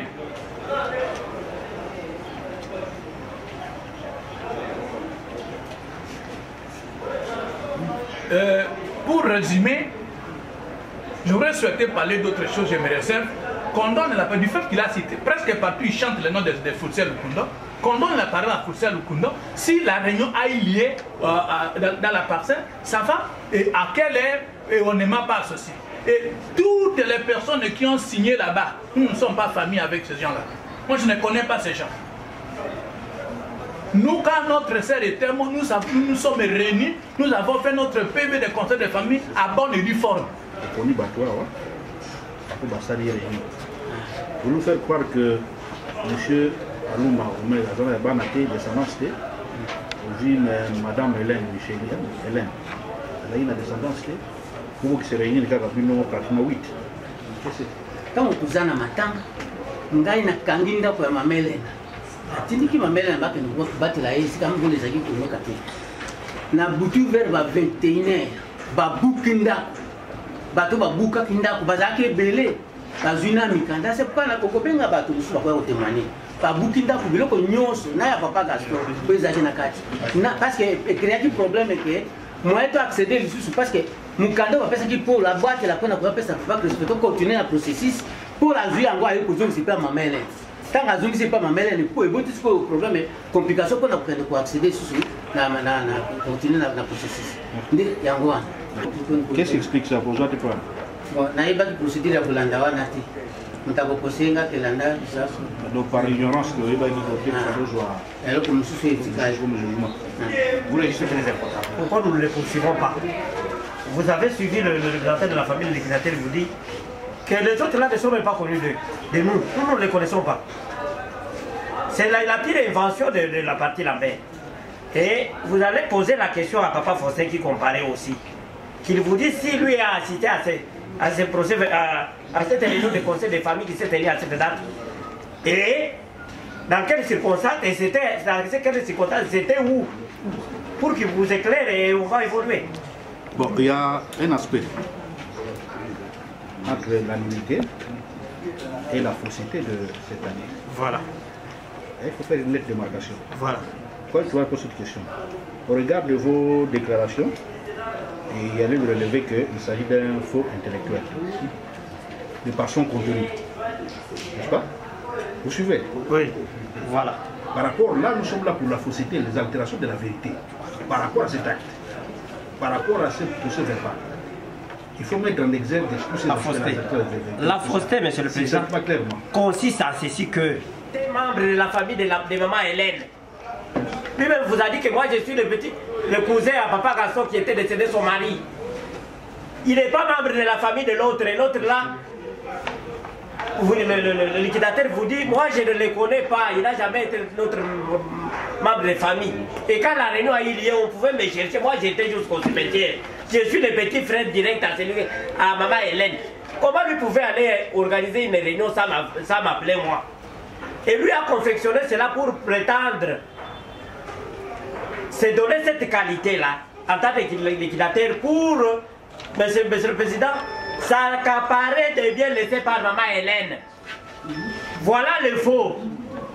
Pour résumer, j'aurais souhaité parler d'autres choses, j'aimerais faire. Condamne la part du fait qu'il a cité, presque partout il chante le nom de Fourcel Lukunda. Condamne la parole à Fourcel Lukunda. Si la réunion a eu lieu dans la parcelle, ça va. Et à quelle heure et on ne m'a pas associé. Et toutes les personnes qui ont signé là-bas, nous ne sommes pas familles avec ces gens-là. Moi je ne connais pas ces gens. Nous, quand notre sœur était morte, nous sommes réunis, nous avons fait notre PV de conseil de famille à bonne et due forme. Pour nous faire croire que M. Alouma Oumé a banaté descendance de Madame Hélène Michel, Hélène, elle a une descendance pour qui se réunit le cas pratiquement 8. Quand on cousin à matin, on a une canguinda pour ma Hélène. Atindiki Maman Hélène va que nous battre la haie, c'est comme vous les avez pour nous capter. Na boutu vers 21h, baboukinda, bateau babouka kinda, bazake belé. Kazuna mikanda c'est pourquoi na kokobenga bato musu ba ko témoigner pa bukinda ku biloko nyonso na ya papa Gaston bezaki na kati na parce que créatif problème que moi je dois accéder les sous parce que mon cadeau va faire ce qu'il pour la boîte et la peine à faire ça va que je peux continuer le processus pour la vie en quoi il faut c'est pas ma mère tant que je c'est pas ma mère il faut et tout ce problème et complication pour accéder sous na continuer le processus qu'est-ce qui explique ça pour toi tu parles bon na iba procédure pour l'andawa nati mutako kosenga que l'anda ça donc par ignorance le iba dit que ça doit alors comme sous étiquetage comme jugement vous le jugez très important. Pourquoi nous ne le poursuivons pas? Vous avez suivi le régulateur de la famille, le liquidateur vous dit que les autres là ne sont même pas connus de nous. Nous ne les connaissons pas. C'est la pire invention de la partie Lambert. Et vous allez poser la question à Papa Faustin qui comparait aussi. Qu'il vous dit si lui a assisté à ce procès, à cette réunion de conseil de famille qui s'est tenue à cette date. Et dans quelles circonstances, et c'était dans quelles circonstances, c'était où? Pour qu'il vous éclaire et on va évoluer. Bon, il y a un aspect entre l'annuité et la fausseté de cette année. Voilà. Il faut faire une nette démarcation. Voilà. Pourquoi tu vas poser cette question? Au regard de vos déclarations, il y a lieu de relever qu'il s'agit d'un faux intellectuel, de par son contenu. N'est-ce pas? Vous suivez? Oui. Voilà. Par rapport, là, nous sommes là pour la fausseté, les altérations de la vérité. Par rapport à cet acte, par rapport à ce verbal, il faut mettre en exergue tous ces fausseté. La fausseté, monsieur le président, consiste en ceci que des membres de la famille de maman Hélène, lui-même vous a dit que moi je suis le cousin à papa Gaston qui était décédé son mari. Il n'est pas membre de la famille de l'autre, et l'autre là, le liquidateur vous dit, moi je ne le connais pas, il n'a jamais été notre membre de famille. Et quand la réunion a eu lieu, on pouvait me chercher, moi j'étais jusqu'au cimetière. Je suis le petit frère direct à maman Hélène. Comment lui pouvait aller organiser une réunion sans m'appeler moi? Et lui a confectionné cela pour prétendre se donner cette qualité-là, en tant que liquidateur, pour, monsieur le Président, s'accaparer des biens laissés par maman Hélène. Voilà le faux.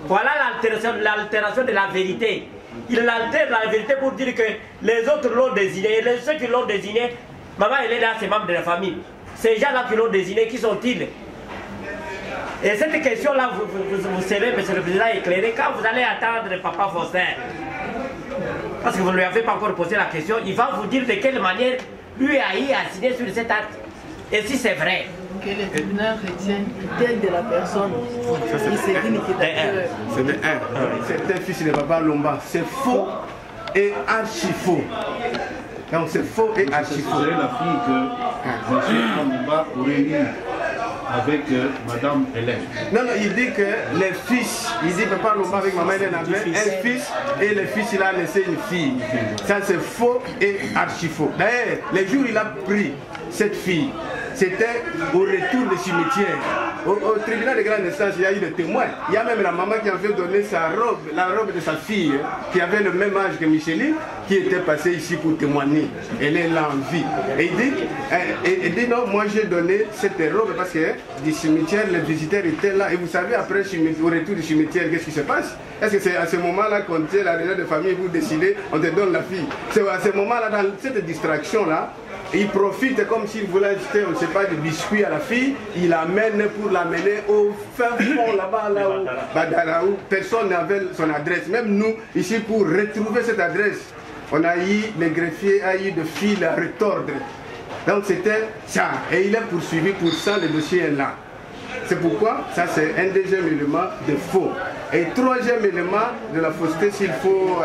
Voilà l'altération de la vérité. Il altère la vérité pour dire que les autres l'ont désigné. Et ceux qui l'ont désigné, maman Hélène a ses membres de la famille. Ces gens-là qui l'ont désigné, qui sont-ils? Et cette question-là, vous serez, monsieur le Président, éclairé quand vous allez attendre Papa Faustin. Parce que vous ne lui avez pas encore posé la question, il va vous dire de quelle manière lui a signé sur cet acte. Et si c'est vrai. Que le tribunal retienne l'idée de la personne qui s'est dit liquidateur. C'est de un. C'est un fils de Papa Lomba. C'est faux et archi faux. Donc c'est faux et archi faux. C'est la fille que M. Lomba aurait eu avec Madame Hélène. Non, il dit que les fils, il dit Papa Lomba avec Maman Hélène avait un fils et le fils il a laissé une fille. Ça c'est faux et archi faux. D'ailleurs, les jours il a pris cette fille, c'était au retour du cimetière. Au tribunal de grande instance, il y a eu des témoins. Il y a même la maman qui avait donné sa robe, la robe de sa fille, qui avait le même âge que Micheline, qui était passée ici pour témoigner. Elle est là en vie. Et il dit non, moi j'ai donné cette robe parce que du cimetière, les visiteurs étaient là. Et vous savez, après, au retour du cimetière, qu'est-ce qui se passe? Est-ce que c'est à ce moment-là qu'on tient la réunion de famille, vous décidez, on te donne la fille? C'est à ce moment-là, dans cette distraction-là, il profite comme s'il voulait acheter, on ne sait pas, de biscuits à la fille, il l'amène pour l'amener au fin fond là-bas, où personne n'avait son adresse. Même nous, ici, pour retrouver cette adresse, on a eu, le greffier a eu de fil à retordre. Donc c'était ça. Et il est poursuivi pour ça, le dossier est là. C'est pourquoi, ça c'est un deuxième élément de faux. Et troisième élément de la fausseté, s'il faut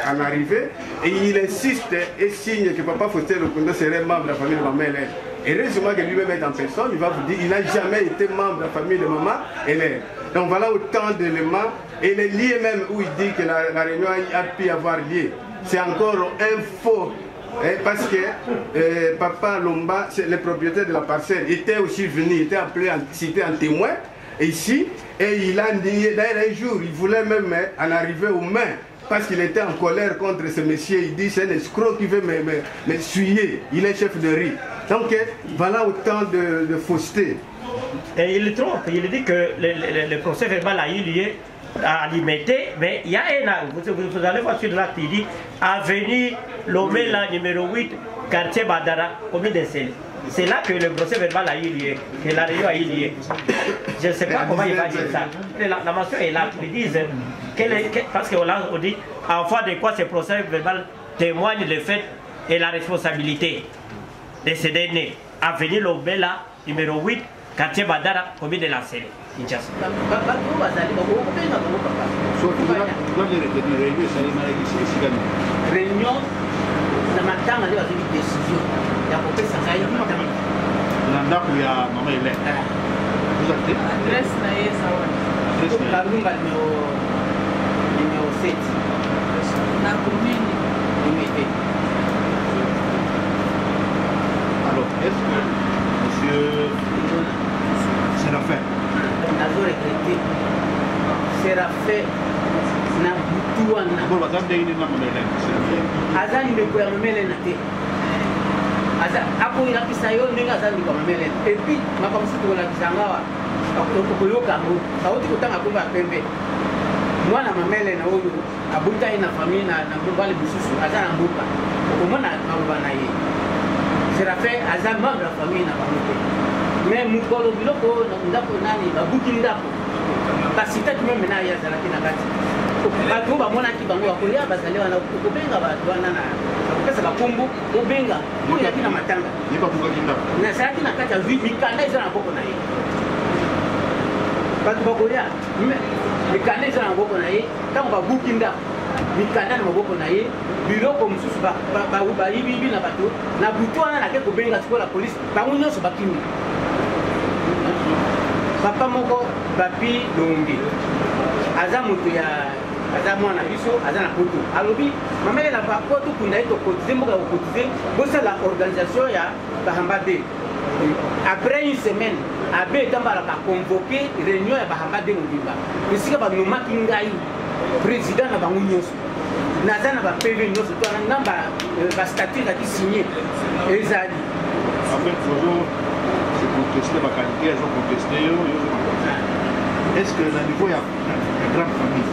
en arriver, et il insiste et signe que Papa Faustin Lokondo serait membre de la famille de Maman Hélène. Et heureusement que lui-même est en personne, il va vous dire qu'il n'a jamais été membre de la famille de Maman Hélène. Donc voilà autant d'éléments. Et les liens même où il dit que la réunion a pu avoir lieu, c'est encore un faux. Parce que Papa Lomba, le propriétaire de la parcelle, était aussi venu, il était appelé, cité en témoin ici, et il a dit, d'ailleurs un jour, il voulait même en arriver aux mains, parce qu'il était en colère contre ce monsieur, il dit c'est un escroc qui veut me suyer, il est chef de riz. Donc voilà autant de fausseté. Et il trompe, il dit que le procès verbal a eu lieu à limiter, mais il y a un acte, vous allez voir sur l'acte, il dit avenue Lomela numéro 8, quartier Badara, commune de Sel. C'est là que le procès verbal a eu lieu, que la réunion a eu lieu. Je ne sais pas comment il va dire ça. La mention est là, ils disent, parce qu'on dit, en foi de quoi ce procès verbal témoigne le fait et la responsabilité de ces derniers. Avenue Lomela numéro 8, quartier Badara, commune de la Sel. Réunion, na matanga ndio wazili decision ya kupesa ngai matanga. Na ndaku ya mama ile. Vous avez adresse na yesa wana. Adresse na lunga numéro 7. Na commune limité. Alors, est-ce que monsieur Séraphin nazo regretté Séraphin na butuana bon bazam de ini na mele azani ndeko ya mamele na te aza ako ilakisa yo ndenge azani ndeko ya mamele et puis makambo situ kolakisa ngawa koyoka ngo sauti kotanga kumba pembe mwana mamele na oyo abutai na famille na mbali bususu aza na mbuka okomona maloba na ye Séraphin aza membre ya famille na bango te mais mukolo biloko ndako nani babuki ndako basitaki meme na ye azalaki na kati bato bamonaki bango bakolia bazali wana kobenga bato wana na kopesa bakombo kobenga oyo yaki na matanga nasalaki na kati ya vi mikanda eza na boko na ye bato bakolia mikanda eza na maboko na ye ntango babuki ndako mikanda na maboko na ye biloko mosusu bayibiyibi na bato na butu wana nake kobenga sikoyo la polise bango nyonso bakimi papa moko Papi Longi aza moto ya aza mwana biso aza na poto alobi mamele na poto kunda ito kotize mboka kotize bosa la organisation ya Bahamba D après une semaine abe tambala ka convoquer réunion ya Bahamba D mobimba esika ba nomaki ngai président na bango nyonso naza na ba PV nyonso to na ba statut la ki signé ezali en fait c'est contesté ma qualité elles ont contesté est-ce que le niveau ya grande famille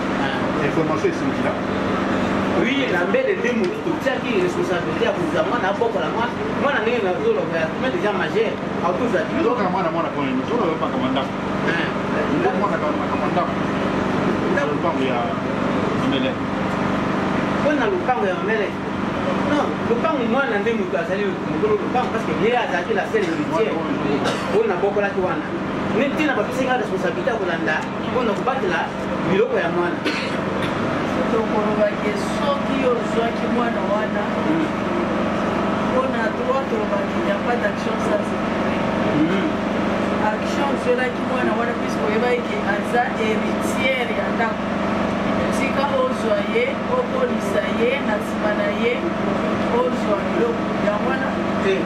information est là? Oui, la mère de deux mots, qui est responsabilité à vous avoir un peu pour la moi. Moi, la née, mais déjà majeur, à tous les jours. Donc, moi, on est pas commandant. Moi, commandant. Le banc, il y a un élève. On a le banc, il y a un élève. Non, le banc, moi, on a deux mots, le banc, parce que hier, a la seule héritière. On a beaucoup la touana. Neti na bapesi nga responsabilité ya kolanda mpona kobatela biloko ya mwana tokolobaki soki ozwaki mwana wana mpona droit tolobaki ya pas d'action sans intérêt action ozwelaki mwana wana puiske oyeba eke aza héritière ya ndako tika ozwa ye okolisa ye na nsima na ye ozwa biloko ya mwana te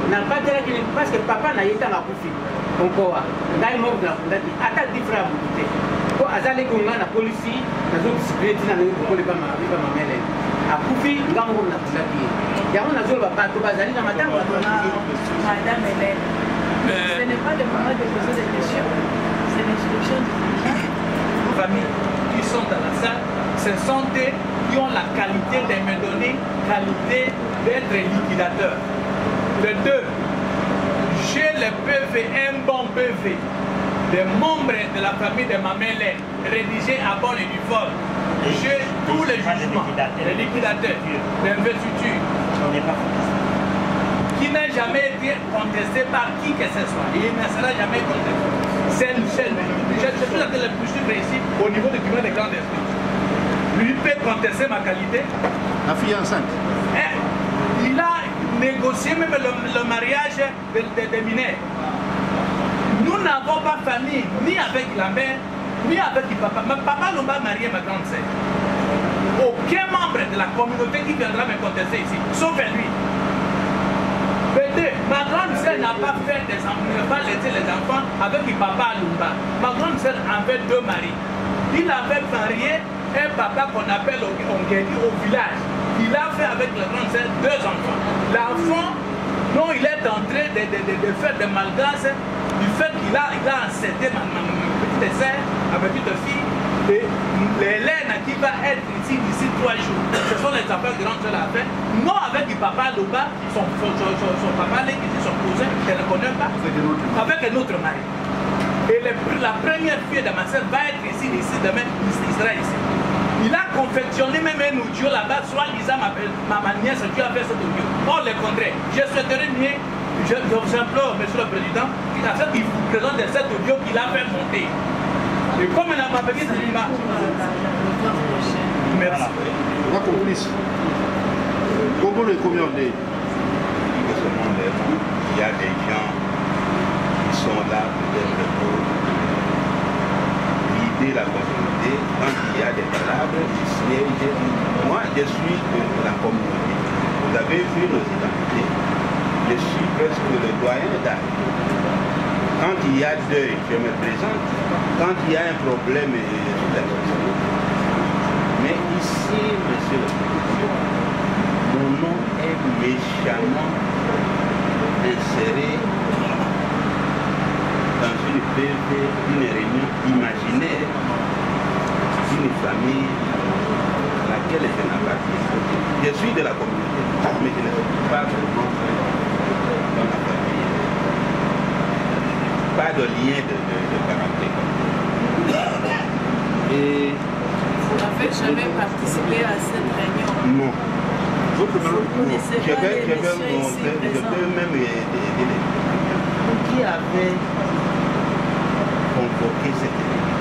napatelaki parce que papa na ye ntango akufi onkowa ngai moko nakundaki ata difra ya butu te po azaleki nga na polisi nazodisipline ntina naye kokolepa mamele akufi nga moko nakundaki ye yango nazoloba bato bazali na matango Madame Hélène, ce n'est pas le moment de poser des questions, c'est l'instruction du président. Nos familles qui sont dans la salle, ce sont des qui ont la qualité de me donner, qualité d'être liquidateur. Les deux, j'ai le PV, un bon PV des membres de la famille de Mamele rédigé à bonne et due forme. J'ai tous les jugements, les liquidateurs, l'investiture, qui n'a jamais été contesté par qui que ce soit. Et il ne sera jamais contesté. C'est le seul. Je suis le plus précis au niveau du bureau des grands esprits. Lui peut contester ma qualité. La fille enceinte. Il a négocié même le mariage des mineurs. Nous n'avons pas famille, ni avec la mère, ni avec le papa. Ma papa n'a pas marié ma grande sœur. Aucun membre de la communauté qui viendra me contester ici, sauf lui. Ma grande sœur n'a pas fait des enfants, n'a pas laissé les enfants avec le papa Lumba. Ma grande sœur avait deux maris. Il avait marié un papa qu'on appelle Ongeni au village. Il a fait avec la grande sœur deux enfants. L'enfant dont il est en train de faire des malgrâces, du fait qu'il a enceinté ma petite sœur, ma petite fille, Doba, son papa, son cousin, qu'elle ne connaît pas, avec un autre mari. Et la première fille de ma soeur va être ici demain, il sera ici. Il a confectionné même un audio là-bas, soit Lisa, ma nièce, tu as fait cet audio. Or, le contraire. Je souhaiterais mieux, je vous implore, monsieur le président, qu'il vous présente cet audio qu'il a fait monter. Et comme il a ma petite image. Merci. La complice. Comment le combien on est? Il y a des gens qui sont là peut-être pour guider la communauté. Quand il y a des palabres, ils siègent. Moi, je suis de la communauté. Vous avez vu nos identités. Je suis presque le doyen d'âge. Quand il y a deuil, je me présente. Quand il y a un problème, je suis la personne. Mais ici, monsieur le président, mon nom est méchamment inséré dans une PV, une réunion imaginaire d'une famille à laquelle je n'appartiens pas. Je suis de la communauté, mais je ne suis pas vraiment dans la famille. Pas de lien de parenté. Et vous n'avez jamais participé à cette réunion? non. Je peux même aider. Qui avait convoqué cette réunion?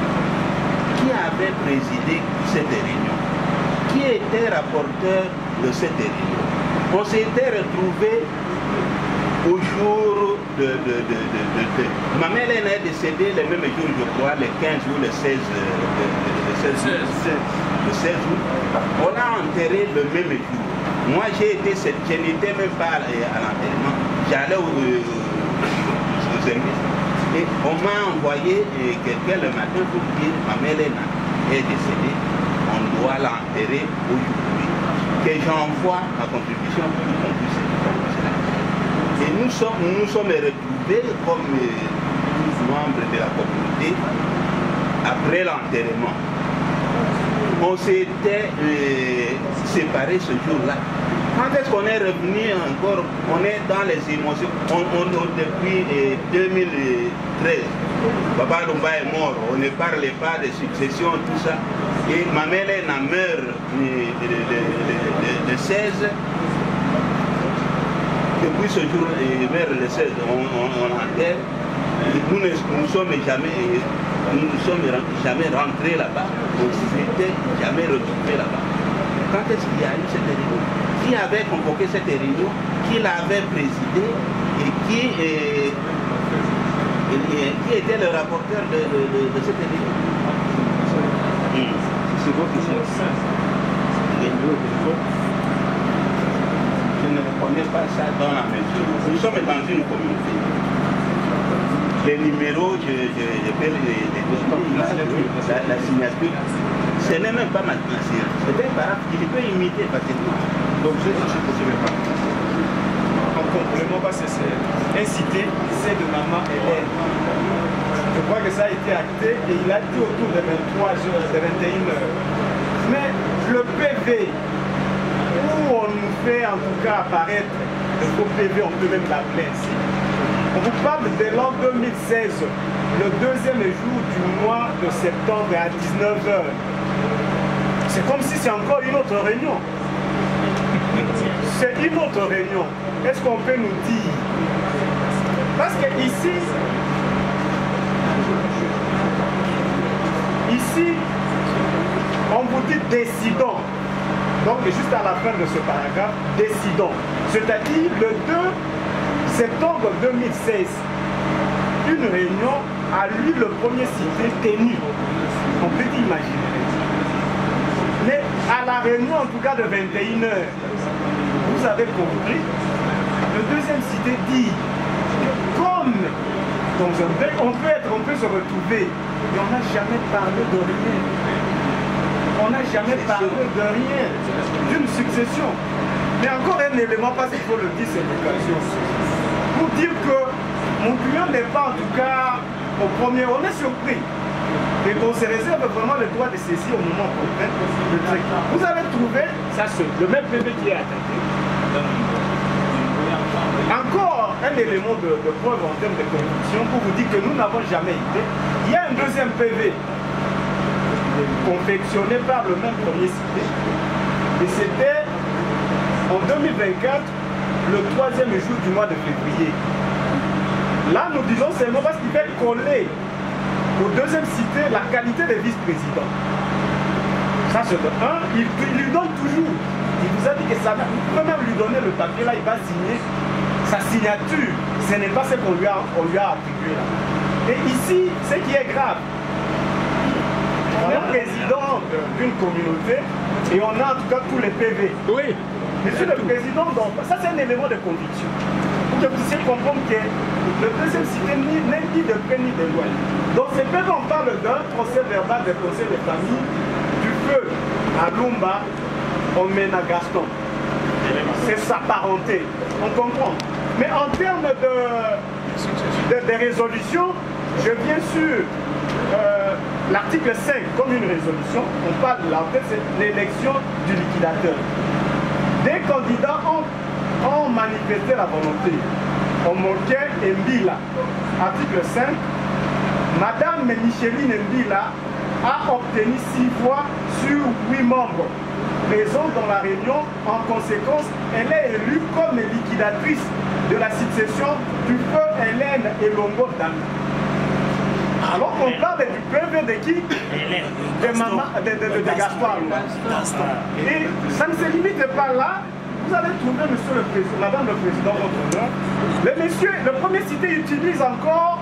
Qui avait présidé cette réunion? Qui était rapporteur de cette réunion? On s'était retrouvés au jour de ma mère est décédée le même jour, je crois, le 15 ou le 16 août. On a enterré le même jour. Moi, je n'étais même pas à l'enterrement. J'allais aux services. Et on m'a envoyé quelqu'un le matin pour dire ma mère est décédée. On doit l'enterrer aujourd'hui. Que j'envoie ma contribution pour qu'on puisse faire. Et nous sommes retrouvés comme 12 membres de la communauté après l'enterrement. On s'était séparés ce jour-là. Quand est-ce qu'on est revenu encore? On est dans les émotions. Depuis 2013, Papa Lumba est mort. On ne parlait pas de succession, tout ça. Et ma mère meurt le 16. Depuis ce jour, vers le 16, on enterre. Nous ne sommes jamais rentrés là-bas. On ne s'était jamais retrouvés là-bas. Quand est-ce qu'il y a eu cette réunion? Qui avait convoqué cette réunion? Qui l'avait présidée? Et qui était le rapporteur de cette réunion? C'est votre question. Je ne reconnais pas ça dans la mesure. Nous sommes dans une communauté. Les numéros, je fais la signature. Ce n'est même pas ma signature. C'est un paraphe que je peux imiter facilement. Donc je ne poursuivrai pas. En complément, parce que c'est incité, c'est de maman Hélène. Je crois que ça a été acté et il a dit autour de 23h, de 21h. Mais le PV, où on nous fait en tout cas apparaître le faux PV, on peut même l'appeler ainsi. On vous parle de l'an 2016, le deuxième jour du mois de septembre à 19h. C'est comme si c'est encore une autre réunion. C'est une autre réunion. Est-ce qu'on peut nous dire? Parce que ici, on vous dit décidons. Donc juste à la fin de ce paragraphe, décidons. C'est-à-dire le 2 septembre 2016, une réunion a lieu le premier cité tenu. On peut imaginer. Mais à la réunion en tout cas de 21h, vous avez compris, le deuxième cité dit que comme dans un bec, on peut se retrouver, mais on n'a jamais parlé de rien. On n'a jamais parlé de rien, d'une succession. Mais encore un élément, parce qu'il faut le dire, c'est l'occasion. Pour dire que mon client n'est pas en tout cas au premier, on est surpris. Et qu'on se réserve vraiment le droit de saisir au moment où vous avez trouvé, ça le même PV qui est attaqué. Encore un élément de preuve en termes de conviction pour vous dire que nous n'avons jamais été. Il y a un deuxième PV confectionné par le même premier cité. Et c'était en 2024, le 3e jour du mois de février. Là, nous disons seulement parce qu'il fait coller au deuxième cité la qualité de vice-président. Ça, c'est de un. Il lui donne toujours. Il vous a dit que ça, vous pouvez même lui donner le papier, là, il va signer sa signature. Ce n'est pas ce qu'on lui a attribué là. Et ici, ce qui est grave, on est président d'une communauté et on a en tout cas tous les PV. Oui. Monsieur le président, donc, ça c'est un élément de conviction. Pour que vous puissiez comprendre que le deuxième cité n'est ni de près ni de loin. Dans ces PV, on parle d'un procès verbal des conseils de famille du feu à Lumba, on mène à Gaston. C'est sa parenté, on comprend. Mais en termes de résolution, je viens sur l'article 5 comme une résolution. On parle là, en fait, c'est l'élection du liquidateur. Des candidats ont manifesté la volonté. Omoke Mbila, article 5. Madame Micheline Mbila a obtenu 6 voix sur 8 membres présents dans la réunion. En conséquence, elle est élue comme liquidatrice de la succession du feu Hélène Elongo Dami. Alors qu'on parle du PV de qui? De maman, de Gaspard. Et ça ne se limite pas là. Vous allez trouver, monsieur le président, madame le président, votre nom. Le monsieur, le premier cité utilise encore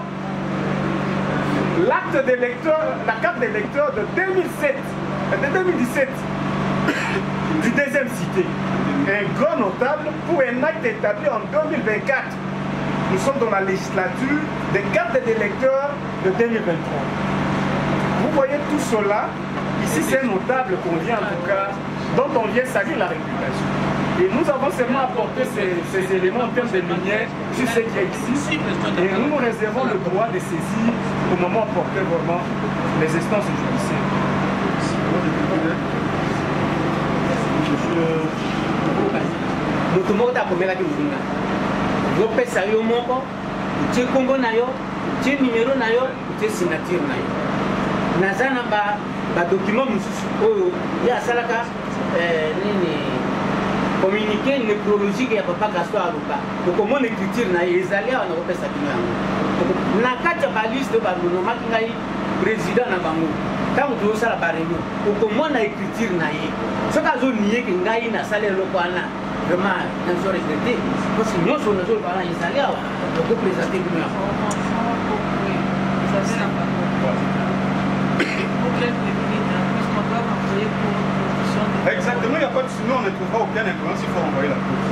l'acte d'électeur, la carte d'électeur de 2017 du deuxième cité. Un grand notable pour un acte établi en 2024. Nous sommes dans la législature des cartes d'électeurs de 2023. Vous voyez tout cela. Ici, c'est un notable qu'on vient en tout cas, dont on vient saluer la réputation. Et nous avons seulement apporté ces éléments en termes de lumière sur ce qui est ici. Et nous nous réservons le droit de saisir au moment opportun vraiment les instances judiciaires. moto moko takomelaki moninga yopesa yo moko utie kombo na yo utie numero na yo utie signature na yo naza na badocument mosusu oyo ye asalaka nini communiqué nécrologique ya papa Gaston Aluka okomona écriture na ye ezali awa nakopesa bino yango na kati ya baliste oyo banomaki ngai président na bango ntango tozosala bareunion okomona écriture na ye soki azonieke ngai nasali eloko wana vraiment nazo regrete parce que nyonso nazoloba wana ezali awa okopresente bino yango. Exactement, il n'y a pas de sinon on ne trouvera aucun inconvénient s'il faut envoyer la cause.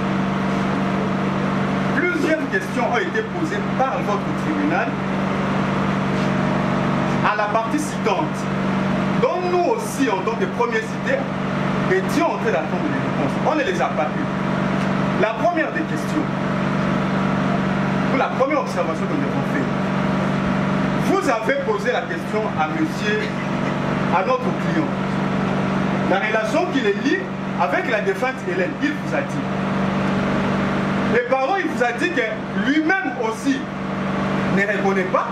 Plusieurs questions ont été posées par votre tribunal à la partie citante, dont nous aussi, en tant que premier cité, étions en train d'attendre les réponses. On ne les a pas eues. La première des questions, ou la première observation que nous avons faite, vous avez posé la question à notre client. La relation qu'il est liée avec la défunte Hélène, il vous a dit. Les parents, il vous a dit que lui-même aussi ne reconnaît pas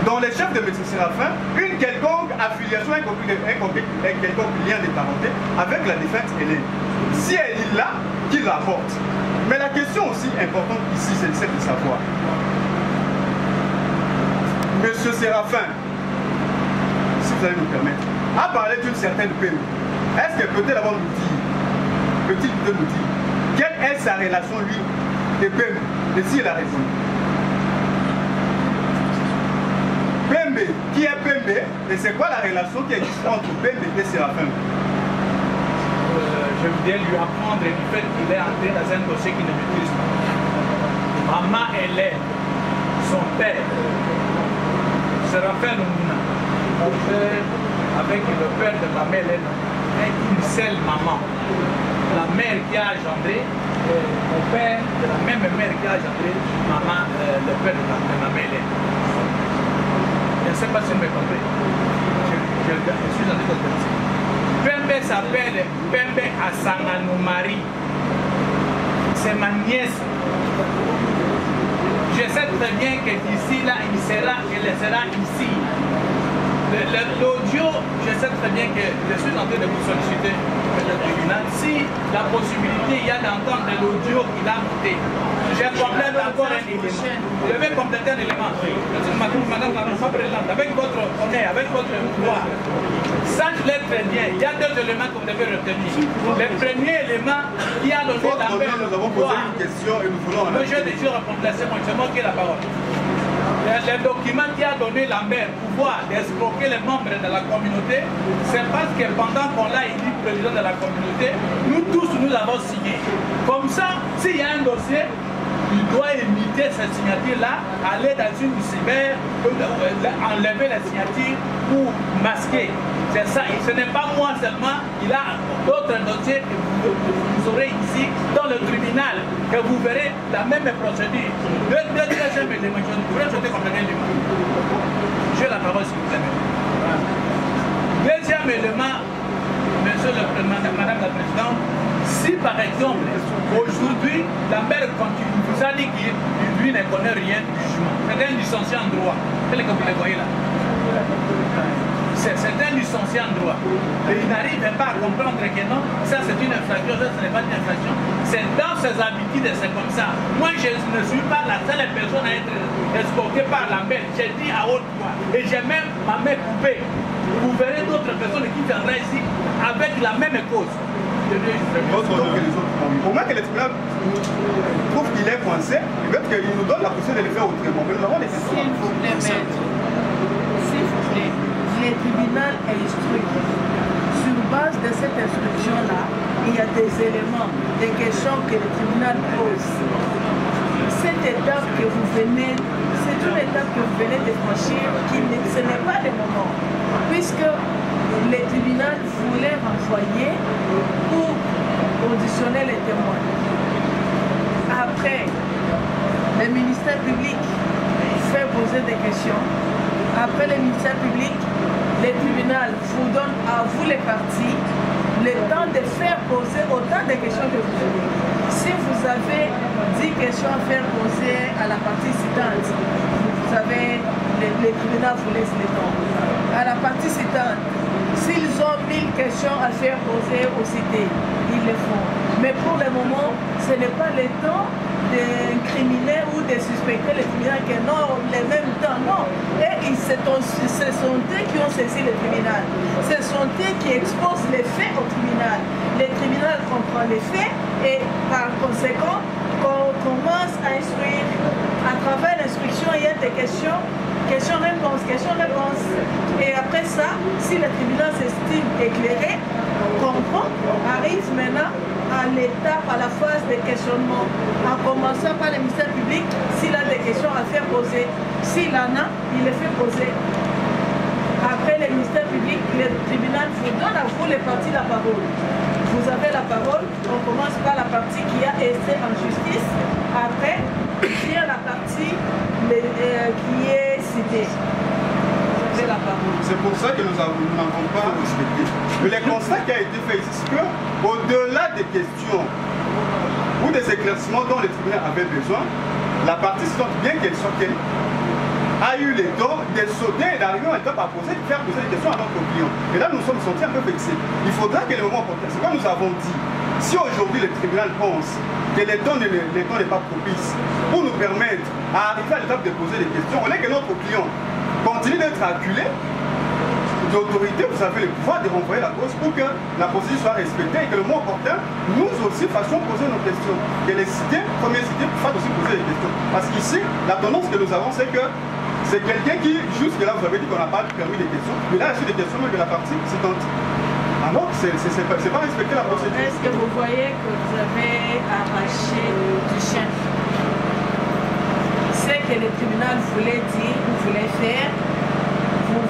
dans les chefs de M. Séraphin une quelconque affiliation, un quelconque lien de parenté avec la défunte Hélène. Si elle est là, qu'il rapporte. Mais la question aussi importante ici, c'est celle de savoir. M. Séraphin, si vous allez nous permettre, a parlé d'une certaine peine. Est-ce que peut-être avant de nous dire, peut-il nous dire, quelle est sa relation, lui, de Pembe, et s'il a raison? Pembe, qui est Pembe, et c'est quoi la relation qui existe entre Pembe et Séraphin? Je viens lui apprendre du fait qu'il est entré dans un dossier qui ne maîtrise pas. Maman Hélène, son père, Séraphin Lumuna, mon père, avec le père de ma mère Hélène, une seule maman. La mère qui a engendré, mon père, de la même mère qui a engendré maman, le père de ma mère Hélène. Je ne sais pas si vous me comprenez. Je suis en train de dire. Pembe s'appelle Pembe Asanganoumari. C'est ma nièce Je sais très bien que d'ici là, il sera ici. L'audio, je sais très bien que je suis en train de vous solliciter le tribunal. Si la possibilité il y a d'entendre l'audio qu'il a monté, je complète encore un élément. Je vais compléter un élément. Madame la Présidente, avec votre honneur, avec votre pouvoir, sachez-le très bien, il y a deux éléments que vous devez retenir. Le premier élément qui a donné la paix. Nous avons posé une question et nous voulons en je déjà répondre, laissez-moi, c'est moi qui ai la parole. Le document qui a donné la mère pouvoir d'escroquer les membres de la communauté, c'est parce que pendant qu'on l'a élu président de la communauté, nous tous nous avons signé. Comme ça, s'il y a un dossier, il doit imiter cette signature-là, aller dans une cyber, enlever la signature pour masquer. C'est ça, et ce n'est pas moi seulement, il a d'autres dossiers que vous aurez ici dans le tribunal, que vous verrez la même procédure. Deuxième élément, je voudrais souhaiter compléter l'élément. J'ai la parole s'il vous plaît. Deuxième élément, Madame la Présidente, si par exemple, aujourd'hui, la mère continue, vous a dit qu'il lui ne connaît rien du jugement, c'est un licencié en droit, tel que vous le voyez là. C'est un licencié en droit. Et il n'arrive pas à comprendre que non, ça c'est une infraction, ça ce n'est pas une infraction. C'est dans ses habitudes, c'est comme ça. Moi, je ne suis pas la seule personne à être escortée par la mère. J'ai dit à haute voix. Et j'ai même ma main coupée. Vous verrez d'autres personnes qui viendraient ici avec la même cause. Au moins que le tribunal trouve qu'il est coincé, peut-être qu'il nous donne la possibilité de le faire autrement. Mais nous avons des questions. S'il vous plaît, maître. S'il vous plaît. Le tribunal est instruit. Sur base de cette instruction-là, il y a des éléments, des questions que le tribunal pose. Cette étape que vous venez, c'est une étape que vous venez de franchir, ce n'est pas le moment, puisque le tribunal voulait renvoyer pour auditionner les témoins. Après, le ministère public fait poser des questions. Après le ministère public, le tribunal vous donne à vous les parties le temps de faire poser autant de questions que vous voulez. Si vous avez 10 questions à faire poser à la partie citante, vous avez, le tribunal vous laisse le temps. À la partie citante, s'ils ont 1000 questions à faire poser aux cités, ils le font. Mais pour le moment, ce n'est pas le temps d'incriminer ou de suspecter le tribunal que non, le même temps, non. Et ce sont eux qui ont saisi le tribunal. Ce sont eux qui exposent les faits au tribunal. Le tribunal comprend les faits et par conséquent, on commence à instruire. À travers l'instruction, il y a des questions, questions-réponses, questions-réponses. Et après ça, si le tribunal s'estime éclairé, comprend, arrive maintenant à l'étape, à la phase de questionnement, en commençant par le ministère public, s'il a des questions à faire poser. S'il en a, il les fait poser. Après le ministère public, le tribunal vous donne à vous les parties la parole. Vous avez la parole, on commence par la partie qui a été en justice. Après, vient la partie qui est citée. C'est pour ça que nous n'avons pas respecté. Mais le constat qui a été fait ici, c'est qu'au-delà des questions ou des éclaircissements dont le tribunal avait besoin, la partie citante, bien qu'elle soit qu'elle, a eu le temps de sauter et d'arriver en étape à faire poser des questions à notre client. Et là, nous sommes sentis un peu vexés. Il faudra que le moment opportun, c'est comme nous avons dit, si aujourd'hui le tribunal pense que le temps n'est pas propice pour nous permettre à arriver à l'étape de poser des questions, on est que notre client continue d'être acculé d'autorité, vous avez le pouvoir de renvoyer la cause pour que la procédure soit respectée et que le moment opportun, nous aussi fassions poser nos questions. Que les cités, premières cités, fassent aussi poser des questions. Parce qu'ici, la tendance que nous avons, c'est que c'est quelqu'un qui, jusque-là, vous avez dit qu'on n'a pas permis des questions, mais là, il y a des questions même de la partie citante. Alors, c'est pas respecter la procédure. Est-ce que vous voyez que vous avez arraché du chien? C'est que le tribunal voulait dire, ou voulait faire,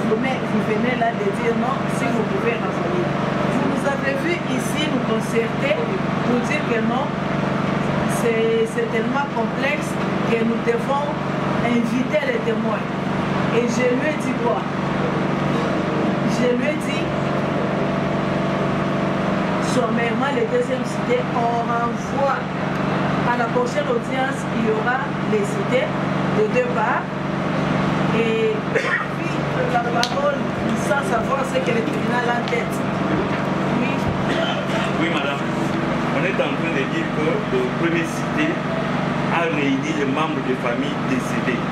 vous venez là de dire non, si vous pouvez renvoyer. Vous nous avez vu ici nous concerter pour dire que non, c'est tellement complexe que nous devons inviter les témoins. Et je lui ai dit quoi? Je lui ai dit, sommairement, les deuxièmes cités, on renvoie à la prochaine audience, il y aura les idées de deux parts. Et puis, la parole, sans savoir ce que le tribunal a en tête. Oui. Oui, madame. On est en train de dire que le premier cité a réuni les membres de famille décédés,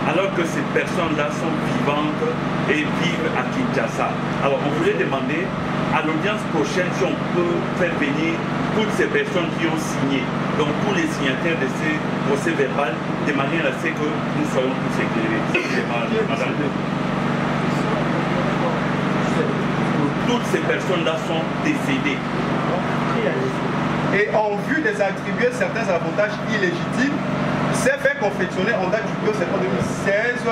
alors que ces personnes-là sont vivantes et vivent à Kinshasa. Alors, on voulait demander à l'audience prochaine si on peut faire venir toutes ces personnes qui ont signé, donc tous les signataires de ces procès verbal, de manière à ce que nous soyons tous éclairés. Madame. Toutes ces personnes-là sont décédées. Et en vue de s'attribuer certains avantages illégitimes, s'est fait confectionner en date du 2 septembre 2016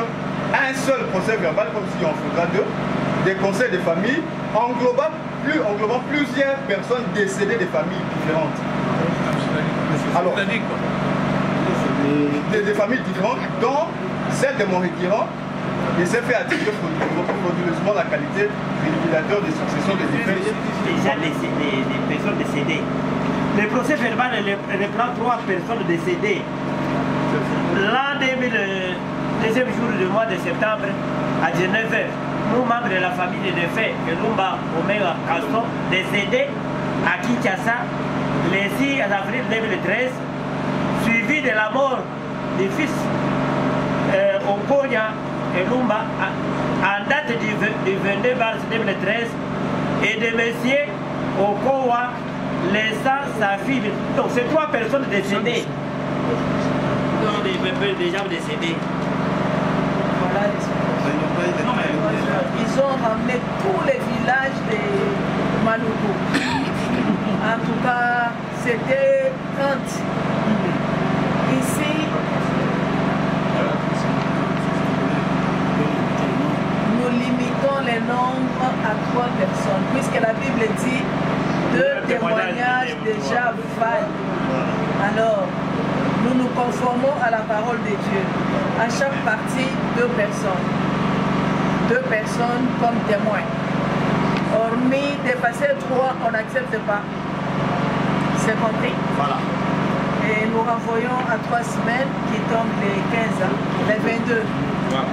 un seul procès verbal, comme s'il en faudra deux, des conseils de famille englobant plusieurs personnes décédées de familles différentes. Alors, des familles différentes, dont celle de mon requérant, il s'est fait attribuer frauduleusement la qualité de liquidateur de succession des différents. Déjà des personnes décédées. Le procès verbal reprend 3 personnes décédées. L'an 2000, deuxième jour du mois de septembre, à 19h, nous, membres de la famille de défunt, Lumba Omega Caston, décédés à Kinshasa le 6 avril 2013, suivi de la mort du fils Okonya Lumba en date du 22 mars 2013 et de M. Okowa laissant sa fille. Donc c'est 3 personnes décédées. Donc des gens décédés. Voilà ils ont ramené tous les villages de Maluku. En tout cas, c'était 30. Ici, nous limitons les nombres à 3 personnes, puisque la Bible dit 2 témoignages déjà valent. Alors, nous nous conformons à la parole de Dieu. À chaque partie, 2 personnes. 2 personnes comme témoins. Hormis dépasser 3, on n'accepte pas. C'est compris? Voilà. Et nous renvoyons à 3 semaines qui tombent les 15 ans, les 22. Voilà.